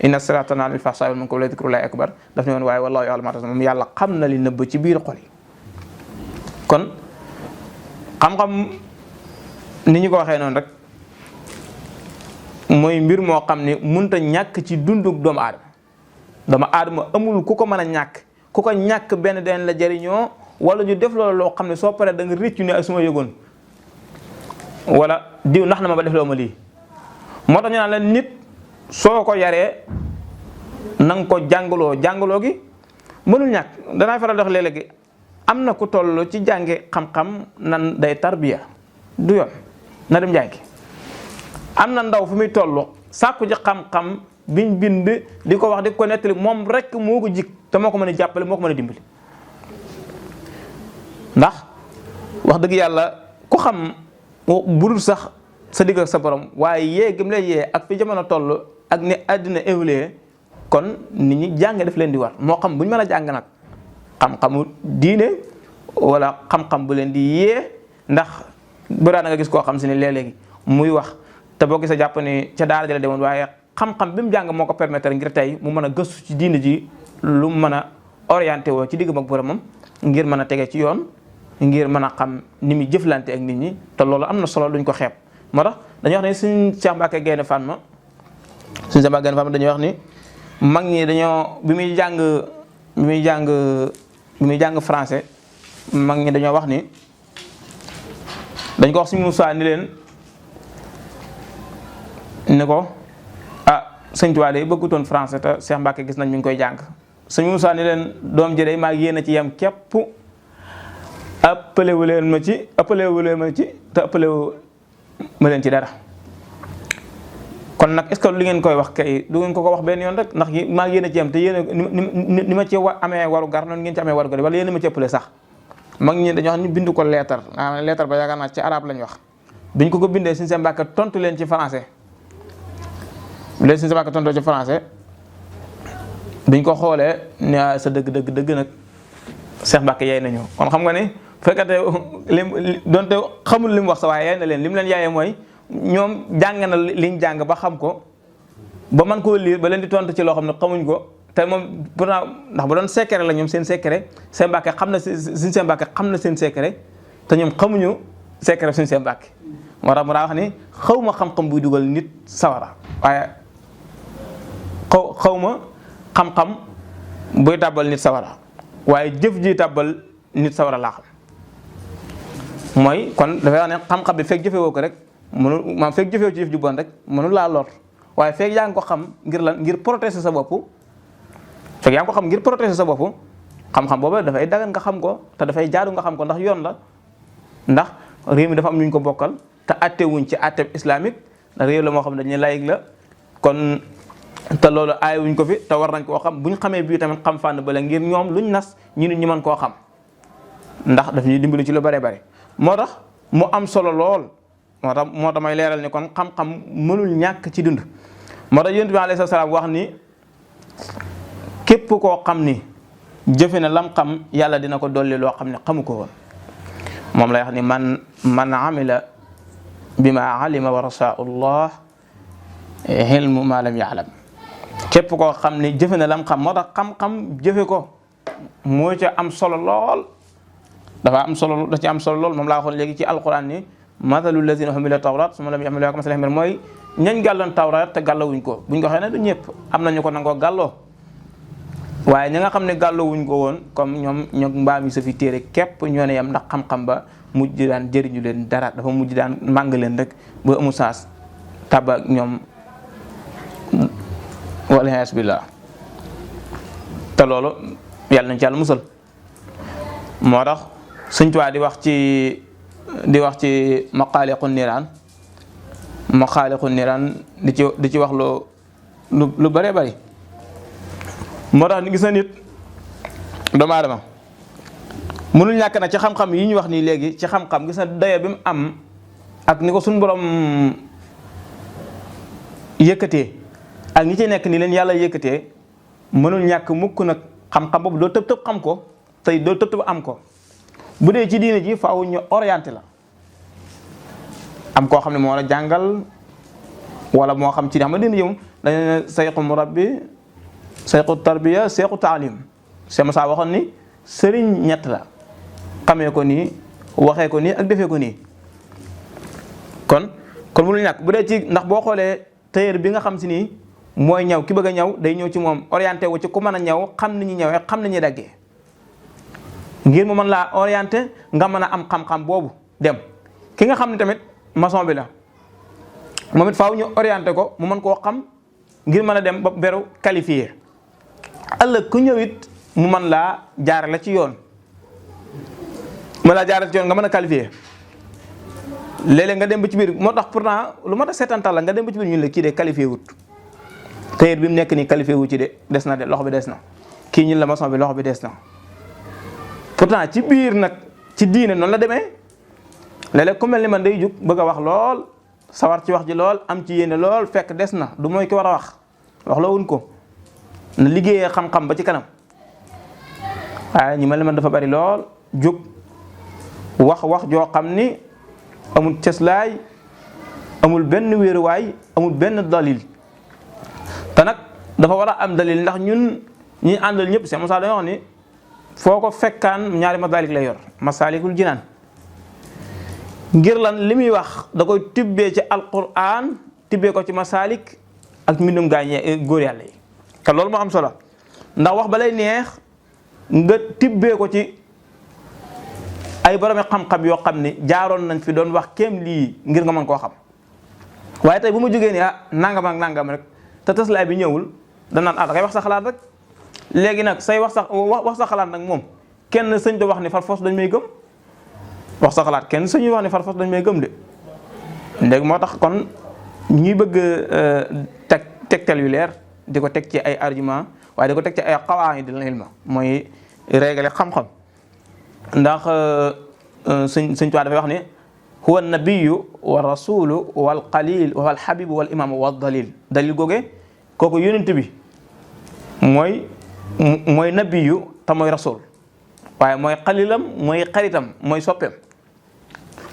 inna salaata tanhaa anil fahshaa'i wal munkari wa la dikrullaahi akbar daf ne woon waaye wallaahu ya'lamu maa tasna'uun moom yàlla xam na li nëbb ci biir xol yi kon xam-xam ni ñu ko waxee noonu rek mooy mbir moo xam ne mënut a ñàkk ci dundug doomu aadama amul ku ko mën a ñàkk ku ko ñàkk benn den la jëriñoo wala ñu def loolu loo xam ne soo paree da nga rëccu ne ay suma yëgoon wala diw ndax na ma ba def loo ma lii moo tax ñu naan la nit soo ko yaree na nga ko jàngaloo gi mënul ñàkk danaa faral dox léeg-léegi am na ku toll ci jànge xam-xam nan day tarbiya du yoon na dem jàngi am na ndaw fu muy toll sàkku ci xam-xam biñ bind di ko wax di ko nettali moom rek moo ko jik te moo ko mën a jàppale moo ko mën a dimbali ndax wax dëgg yàlla ku xam budul sax sa digg ak sa borom waaye yee gëm lay yee ak fi jamono toll ak ni àddina évolué kon nit ñi jàng daf leen di war moo xam bu ñu mën a jàng nag xam-xamu diine wala xam-xam bu leen di yee ndax bëraa na nga gis koo xam si ne léeg-léegi muy wax te boo gisee jàpp ni ca daara ja la demoon waaye xam-xam bi mu jàng moo ko permettre ngir tey mu mën a gëstu ci diine ji lu mën a orienté woo ci diggam ak boromam ngir mën a tege ci yoon ngir mën a xam ni muy jëflante ak nit ñi te loolu am na solo duñ ko xeeb moo tax dañuy wax ne suñ Cheikh Mbacké Gaïndé Fatma dañuy wax ni mag ñi dañoo bi muy jàng français mag ñi dañoo wax ni dañ ko wax suñu Moussa ni leen ni ko sëñ Tuubaa de bëggutoon français te Cheikh Mbacké gis nañ mi ngi koy jàng sëñ Moussa ni leen doom ji day maa ngi yéen a ci yem képp ëppalewu leen ma ci te ëppalewu ma leen ci dara. kon nag est-ce que li ngeen koy wax kay du ngeen ko wax benn yoon rek ndax maa ngi yéen a ci yem te yéen ni ma ci amee waru gar noonu ngeen ci amee waru gar wala yéen a ma ci ëppale sax. mag ñi dañoo xam ni bindu ko leetar leetar ba yaakaar naa ci arabe lañ wax biñ ko bindee Sëñ Seex Mbàkke tontu leen ci français leen Sëñ Seex Mbàkke tontu ci français biñ ko xoolee ne sa dëgg nag Seex Mbàkke yaay nañu kon xam nga ni fekkate lim donte xamul li mu wax sa waaye yaay na leen li mu leen yaayee mooy ñoom jàng na liñ jàng ba xam ko ba man koo liir ba leen di tontu ci loo xam ne xamuñ ko te moom pourtant ndax bu doon secret la ñoom seen secret Sëñ Mbàkke xam na Sëñ Seex Mbàkke xam na seen secret te ñoom xamuñu secret Sëñ Seex Mbàkke moo tax mu daa wax ni xaw ma xam-xam buy dugal nit sawara waaye xaw ma xam-xam buy tàbbal nit sawara waaye jëf ji tàbbal nit sawara laa xam mooy kon dafay wax ne xam-xam bi fekk jëfewoo ko rek mënul maam fekk jëfewoo ci jëf ju bon rek mënul laa lor waaye fekk yaa ngi ko xam ngir lan ngir protéger sa bopp fekk yaa ngi ko xam ngir protéger sa bopp xam-xam boobu dafay dagan nga xam ko te dafay jaadu nga xam ko ndax yoon la ndax réew mi dafa am lu ñu ko bokkal te attewuñ ci atteb islamique ndax réew la moo xam ne dañuy laïc la kon te loolu aayewuñ ko fi te war nañ koo xam bu ñu xamee bii tamit xam fànn bale ngir ñoom luñ nas ñu nit ñi mën koo xam ndax daf ñuy dimbali ci lu bare bare moo tax mu am solo lool moo tax may leeral ni kon xam-xam mënul ñàkk ci dund moo tax yonent bi alayhi salaam wax ni képp koo xam ni jëfe na lam xam yàlla dina ko dolli loo xam ne xamu ko woon moom lay wax ni man amila bima alima wa rasaullah ilmu ma lam ya'lam képp koo xam ni jëfe na lam xam moo tax xam-xam jëfe ko moo ca am solo lool dafa am solo da ci am solo lool moom laa waxoon léegi ci alquran ni mathalu lazina humilu tawrat summa lam yahmiluha kamathali himar mooy ñañ gàlloon tawrat te gàllawuñ ko buñ ko xëy ne du ñëpp am nañu ko nangoo gàlloo waaye ñi nga xam ne gàllawuñ ko woon comme ñoom mbaam yi sa fi téere képp ñoo ne yam ndax xam-xam ba mujj daan jëriñu leen dara dafa mujj daan màng leen rek ba amul saas taba ñoom waliyaas billah te loolu yàlla nañ ci yàlla musal moo tax Sëñ Tuubaa di wax ci maqaaliqu niiraan di ci wax lu bëree bëri moo tax ni gis na nit doomu aadama mënul ñàkk na ci xam-xam yi ñu wax nii léegi ci xam-xam gis na dayo bi mu am ak ni ko suñu borom yëkkatee ak ñi ci nekk ni leen yàlla yëkkatee mënul ñàkk mukk nag xam-xam boobu doo tëb am ko tey doo tëb am ko bu dee ci diine ji faaw ñu orienté la am koo xam ne moo la jàngal wala moo xam ci xam nga diine ji moom dañu ne sayxu murabbi sayxu tarbiya sayxu taalim sama saa waxoon ni sëriñ ñett la xamee ko nii waxee ko nii ak defee ko nii kon mënul ñàkk bu dee ci ndax boo xoolee tailleur bi nga xam si nii mooy ñaw ki bëgg a ñaw day ñëw ci moom orienté wu ci ku mën a ñaw xam ni ñuy ñawee xam ni ñuy daggee ngir mu mën laa orienté nga mën a am xam-xam boobu dem ki nga xam ne tamit maçon bi la moom it faaw ñu orienté ko mu mën koo xam ngir mën a dem ba beru qualifié ëllëg ku ñëw it mu mën laa jaarale ci yoon nga mën a qualifié léeg-léeg nga dem ba ci biir moo tax pourtant lu mat a seetantal la nga dem ba ci biir ñun la kii de qualifié wut tailleur bi mu nekk nii qualifié wu ci de des na de loxo bi des na kii ñun la maçon bi loxo bi des na pourtant ci biir nag ci diine noonu la demee léeg-léeg ku mel ni man day jug bëgg a wax lool sawar ci wax ji lool am ci yéene lool fekk des na du mooy ki war a wax loo wuñ ko na liggéeyee xam-xam ba ci kanam waaye ñu mel ni man dafa bari lool jug wax joo xam ni amul cëslaay amul benn wéeruwaay amul benn dalil te nag dafa war a am dalil ndax ñun ñi àndal ñëpp c'est ça dañoo wax ni foo ko fekkaan ñaari masalik lay yor masalikul jinaan ngir lan li muy wax da koy tibbee ci alquran tibbee ko ci masalik ak mbindum gaañee góor yàlla yi te loolu moo am solo ndax wax ba lay neex nga tibbee ko ci ay boromi xam-xam yoo xam ni jaaroon nañ fi doon wax kéem lii ngir nga mën koo xam waaye tey bu ma jógee ni nangam ak nangam rek te taslaay bi ñëwul danaan da ngay wax sa xalaat rek léegi nag say wax sa xalaat nag moom kenn sëñ da wax ni far force dañ may gëm wax sa xalaat kenn sëñuy wax ni far force dañ may gëm de léegi moo tax kon ñuy bëgg tegtal yu leer di ko teg ci ay argument waaye di ko teg ci ay qawaa'idul ilm mooy règle xam-xam ndax sëñ Tuubaa dafay wax ne huwa nabiyu wa rasulu wal qalil wal habibu wal imam wa dalil dalil googe kooku yonent bi mooy nabiyu te mooy rasul waaye mooy xalilam mooy xaritam mooy soppeem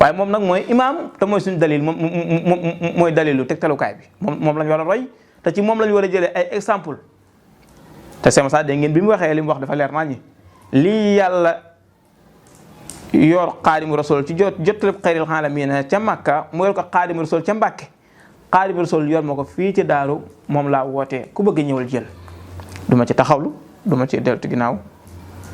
waaye moom nag mooy imaam te mooy suñu dalil moom mooy dalilu tegtalukaay bi moom lañ war a roy te ci moom lañ war a jëlee ay exemple te sama saa dégg ngeen bi mu waxee li mu wax dafa leer naa ñi lii yàlla yor xaadimu rasul ci jotalib xayril aalamiin ca Makka mu yor ko xaadimu rasul ca Mbàkke xaadimu rasul yor ma ko fii ci Daaru moom laa wootee ku bëgg ñëwal jël duma ci taxawlu duma ci deltu ginnaaw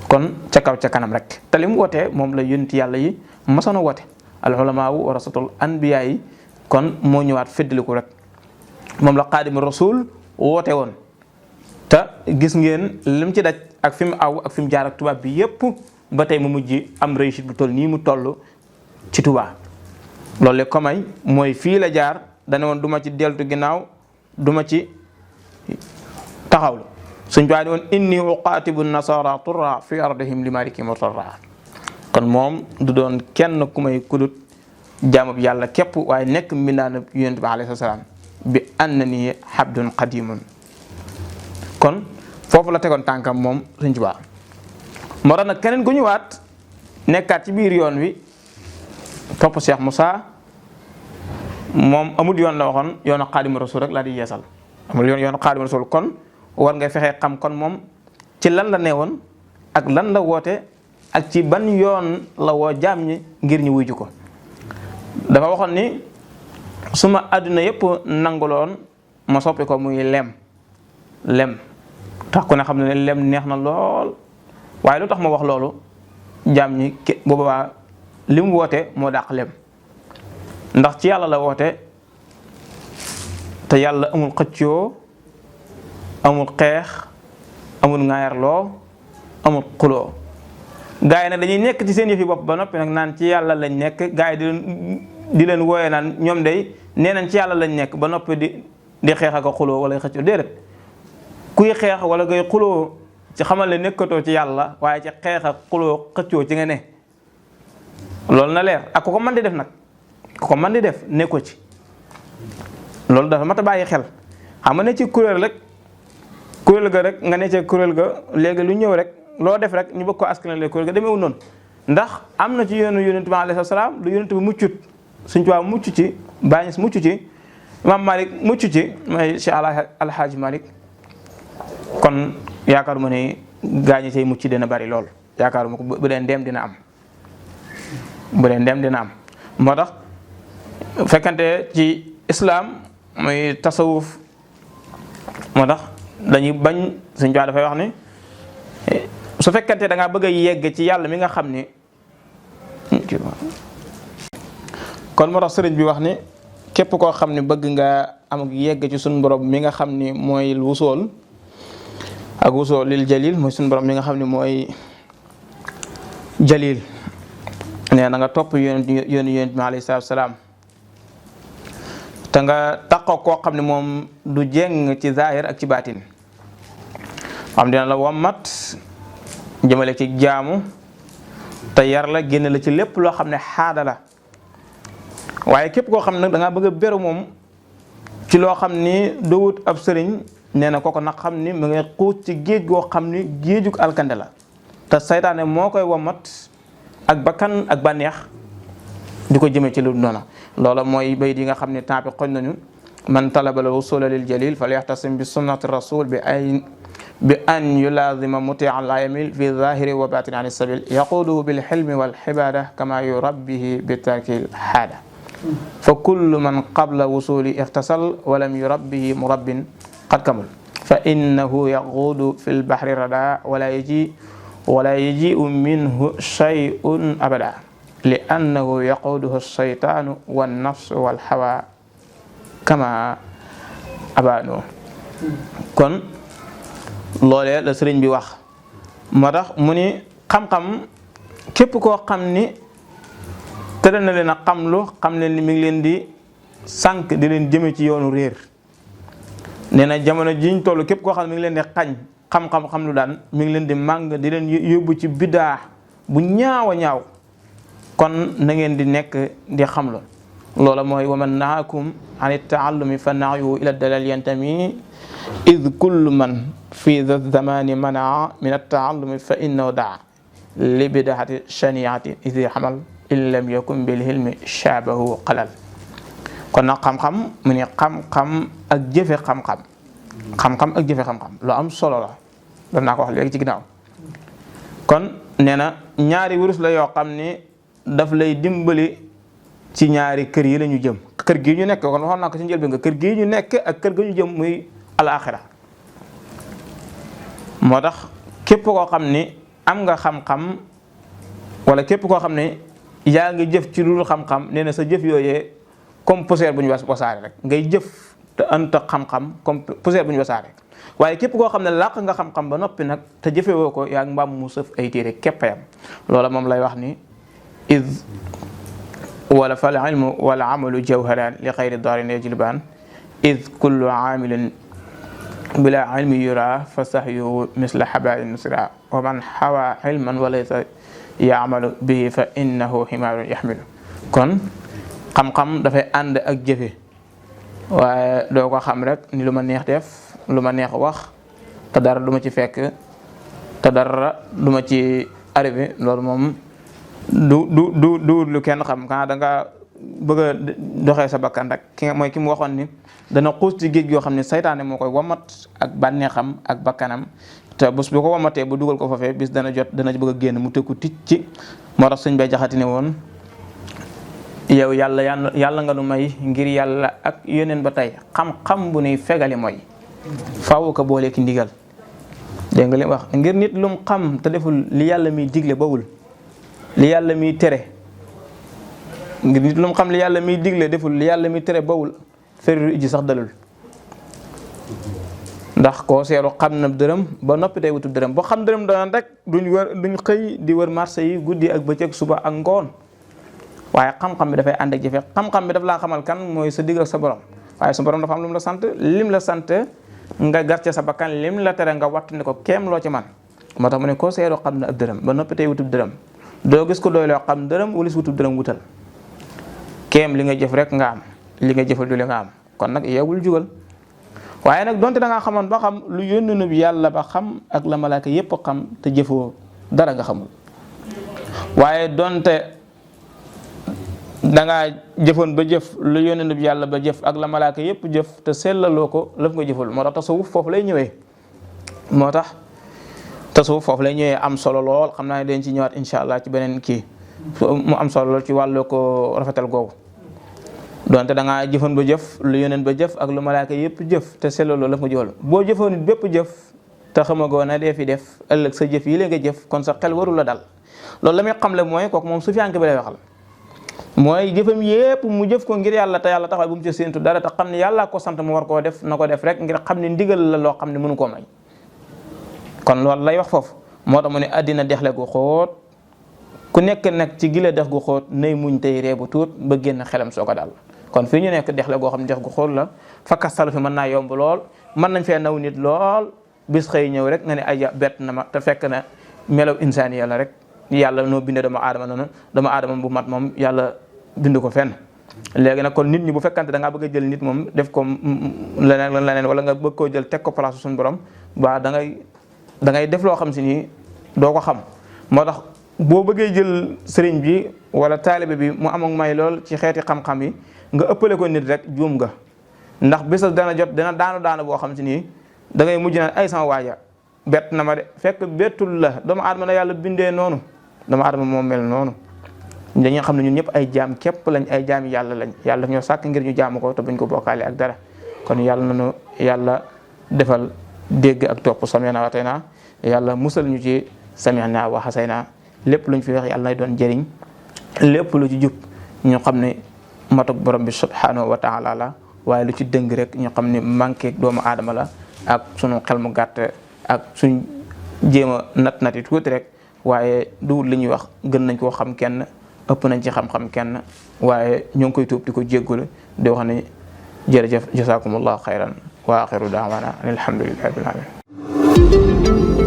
kon ca kaw ca kanam rek te li mu wootee moom la yonent yàlla yi mosoon a woote al ulamaa warasatul anbiyaa yi kon moo ñëwaat feddaliku rek moom la xaadimu rasul woote woon te gis ngeen lim ci daj ak fi mu aw ak fi mu jaar ak tubaab bi yépp ba tey mu mujj am réussite bu toll nii mu toll ci Tuubaa loolu le ko may mooy fii la jaar dane woon duma ci deltu ginnaaw duma ci taxawlu suñ tuwaa ni woon inni uqaatibu nasara turra fi ardihim li maliki murtarra kon moom du doon kenn ku may kudut jaamub yàlla képp waaye nekk mbindaanab yonent bi alayhi salaam bi annani habdun qadimun kon foofu la tegoon tànkam moom suñ Tuubaa moo tax nag keneen ku ñëwaat nekkaat ci biir yoon wi topp Cheikh Moussa moom amul yoon la waxoon yoonu Xaadimu Rasuul rek laa di yeesal amul yoonu Xaadimu Rasuul kon war ngay fexee xam kon moom ci lan la newoon ak lan la woote ak ci ban yoon la woo jaam ñi ngir ñu wuyu ko dafa waxoon ni suma àdduna yëpp nanguloon ma soppi ko muy lem tax ku ne xam ne lem neex na lool waaye lu tax ma wax loolu jaam ñi bu boobaa li mu woote moo dàq lem ndax ci yàlla la woote te yàlla amul xëccoo amul xeex amul ŋaayarloo amul xuloo gaa yi nag dañuy nekk ci seen yëfi bopp ba noppi nag naan ci yàlla lañ nekk gaa yi di leen wooye naan ñoom day nee nañ ci yàlla lañ nekk ba noppi di xeex ak a xuloo wala xëccoo déedéet kuy xeex wala ngay xuloo ci xamal ne nekkatoo ci yàlla waaye ci xeex ak xuloo xëccoo ci nga ne loolu na leer ak ku ko mën di def nag ku ko mën di def nekkoo ci loolu dafa mat a bàyyi xel xam nga ne ci kuréel ga rek nga ne ci kuréel ga léegi lu ñëw rek loo def rek ñu bëgg ko askanale kuréel ga demeewul noonu ndax am na ci yoonu yonent bi alayhi salaam lu yonent bi muccut Sëñ Tuubaa mucc ci Baay Ñas mucc ci Imaam Malik mucc ci may Cheikh Alhaaji Malik kon yaakaaruma ne gaañi say mucc dina bari lool yaakaaruma ko bu dee ndeem dina am moo tax fekkante ci islam muy tasawuf moo tax dañuy bañ Sëñ Tuubaa dafay wax ni su fekkante da ngaa bëgg a yegg ci yàlla mi nga xam ni kon moo tax sëriñ bi wax ni képp koo xam ne bëgg nga am yegg ci suñu borom mi nga xam ni mooy wusool ak wusool lil jalil mooy suñu borom mi nga xam ne mooy jalil nee na nga topp yonent bi alayhi salaam te nga taxaw koo xam ne moom du jéng ci zahir ak ci baatin xam dina la wommat jëmale ci jaamu te yar la génn la ci lépp loo xam ne xaada la waaye képp koo xam ne nag da ngaa bëgg a beru moom ci loo xam ni doo wut ab sëriñ nee na kooku nag xam ni mu ngi xuus ci géej goo xam ni géejug alkande la te saytaane moo koy wommat ak bakkan ak bànneex di ko jëmee ci lu noona loola mooy bayit yi nga xam ne temps bi xoñ nañu man talaba al wusula lil jalil falyaxtasim bi sunnati rasul bi an yulazima mutia la yamil fi zahiri wa batini an sabil yaquduhu bil hilmi wal xibada kama yurabbihi bi tarkil haada fa kullu man qabla wusuli ixtasal walam yurabbihi murabbin qad kamal fa innahu yaqudu fi lbahri rada wala yaji'u minhu shay'un abada li annahu yaquduhu shaytaanu wannafsu walhawa kama abano kon loolee la sëriñ bi wax. moo tax mu ni xam-xam képp koo xam ni tere na leen a xamlu xam leen ni mi ngi leen di sànq di leen jëme ci yoonu réer. nee na jamono jiñ toll képp koo xam ne mi ngi leen di xañ xam-xam xam lu daan mi ngi leen di màng di leen yóbbu ci biddaa bu ñaaw a ñaaw. kon na ngeen di nekk di xamlu loola mooy wa man nahaakum an taallumi fa nahyu ila dalal yantami id kullu man fi da zamani manaa min attaallumi fa innahu daa li bidaati shaniati idi xamal in lam yakun bil hilmi shaabahu qalal. kon nag xam-xam mu ne xam-xam ak jëfe xam-xam xam-xam ak jëfe xam-xam lu am solo la doon naa ko wax léegi ci ginnaaw. kon nee na ñaari wurus la yoo xam ni daf lay dimbali ci ñaari kër yi la ñu jëm kër gii ñu nekk kon waxoon naa ko ci njëlbéen nga kër gii ñu nekk ak kër ga ñu jëm muy alaaxira. moo tax képp koo xam ni am nga xam-xam wala képp koo xam ne yaa ngi jëf ci lu xam-xam nee na sa jëf yooyee comme poussière bu ñu wasaare rek ngay jëf te anta xam-xam comme poussière bu ñu wasaare. waaye képp koo xam ne làq nga xam-xam ba noppi nag te jëfewoo ko yaa ngi mbaam mu sëf ay téere képpayam loola moom lay wax ni id wala fal ilmu wala amalu jawharan li xayri darin yajlibaan id kullu aamilin bila ilmi yura fa sahyu misla habain nusra wa man hawa ilman walaysa yaamalu bihi fa innahu himaarun yaxmilu. kon xam-xam dafay ànd ak jëfe waaye doo ko xam rek ni lu ma neex def lu ma neex wax te dara du ma ci fekk te dara du ma ci arrivé loolu moom du lu kenn xam kana da nga bëgg a doxee sa bakkan rek ki mooy ki mu waxoon ni dana xuus ci géej goo xam ne saytaane moo koy wamat ak bànneexam ak bakkanam te bés bu ko wamatee bu dugal ko foofee bis dana jot dana bëgg a génn mu tëkku tic ci. moo tax sëñ bay jaxati ne woon yow yàlla nga nu may ngir yàlla ak yeneen ba tey xam-xam bu nuy fegali mooy faaw ko boole ki ndigal. dégg nga li wax ngir nit lum xam te deful li yàlla miy digle bawul li yàlla miy tere ngir nit lum xam li yàlla miy digle deful li yàlla miy tere bawul fériru ijji sax dalul. ndax koo seeru xam na dërëm ba noppi tey wutub dërëm boo xam dërëm daan rek duñ xëy di wër marché yi guddi ak bëccëg suba ak ngoon waaye xam-xam bi dafay ànd ak jëfe xam-xam bi daf laa xamal kan mooy sa digg ak sa borom waaye sa borom dafa am lu mu la sant lim la sant nga garce sa bakkan lim la tere nga wattandi ko kéem loo ci man. moo tax mu ne koo seeru xam na ab dërëm ba noppi tey wutub dërëm doo gis ko doy loo xam dërëm wala si wutub dërëm wutal kéem li nga jëf rek nga am li nga jëfal du li nga am kon nag yeewul jugal. waaye nag donte da ngaa xamoon ba xam lu yónni na bi yàlla ba xam ak la malaaka yépp xam te jëfoo dara nga xamul waaye donte da ngaa jëfoon ba jëf lu yónni na bi yàlla ba jëf ak la malaaka yépp jëf te sellaloo ko lëf nga jëful moo tax tasawuf foofu lay ñëwee. moo tax tasawuf foofu lay ñëwee am solo lool xam naa ne dañ ci ñëwaat incha allah ci beneen kii mu am solo lool ci wàllu ko rafetal googu. donte da ngaa jëfoon ba jëf lu yoneen ba jëf ak lu malaaka yëpp jëf te seetlu loolu la nga jëfal boo jëfoon nit bépp jëf te xamagoo na dee fi def ëllëg sa jëf yi la nga jëf kon sa xel warul la dal loolu la muy xamle mooy kooku moom su fiyanke bi lay waxal mooy jëfam yëpp mu jëf ko ngir yàlla te yàlla taxaw bu mu ci séentu dara te xam ne yàlla ko sant mu war koo def na ko def rek ngir xam ne ndigal la loo xam ne mënu koo may. kon loolu lay wax foofu moo tax mu ne àddina dexle gu xóot ku nekk nag ci gile dex gu xóot nay muñ tey reebu tuut ba génn xelam soo ko dal. kon fii ñu nekk dex la goo xam ne dex gu xool la fakkastalu fi mën naa yomb lool mën nañ fee naw nit lool bis xëy ñëw rek nga ne ay bett na ma te fekk na melaw insaani yàlla rek yàlla noo bindee doomu aadama noonu doomu aadama bu mat moom yàlla bind ko fenn. léegi nag kon nit ñi bu fekkante da ngaa bëgg a jël nit moom def ko leneen wala nga bëgg koo jël teg ko place suñu borom ba da ngay def loo xam si nii doo ko xam moo tax boo bëggee jël sëriñ bi wala taalibe bi mu am ak may lool ci xeeti xam-xam yi nga ëppale ko nit rek juum nga ndax bésal dana jot dina daanu boo xam si nii da ngay mujj naan ay sama waaja bett na ma de fekk bettul la doomu aadama la yàlla bindee noonu doomu aadama moo mel noonu dañuy xam ne ñun ñëpp ay jaam képp lañ ay jaami yàlla lañ yàlla daf ñoo sàkk ngir ñu jaamu ko te buñ ko bokkaale ak dara kon yàlla nañu yàlla defal dégg ak topp sami'na wa ata'na yàlla musal ñu ci sami'na wa hasayna lépp luñ fi wax yàlla nay doon jëriñ lépp lu ci jub ñu xam ne matuk borom bi subhanahu wa taala la waaye lu ci dëng rek ñu xam ne manqué doomu aadama la ak sunu xel mu gàtt ak suñ jéem a nat tuuti rek waaye duwul li ñuy wax gën nañ koo xam kenn ëpp nañ ci xam-xam kenn waaye ñoo ngi koy tuub di ko jéggulu di wax ne jërëjëf jasaakumullahu xayran wa axiru daawana alhamdulillahi rabbil alamin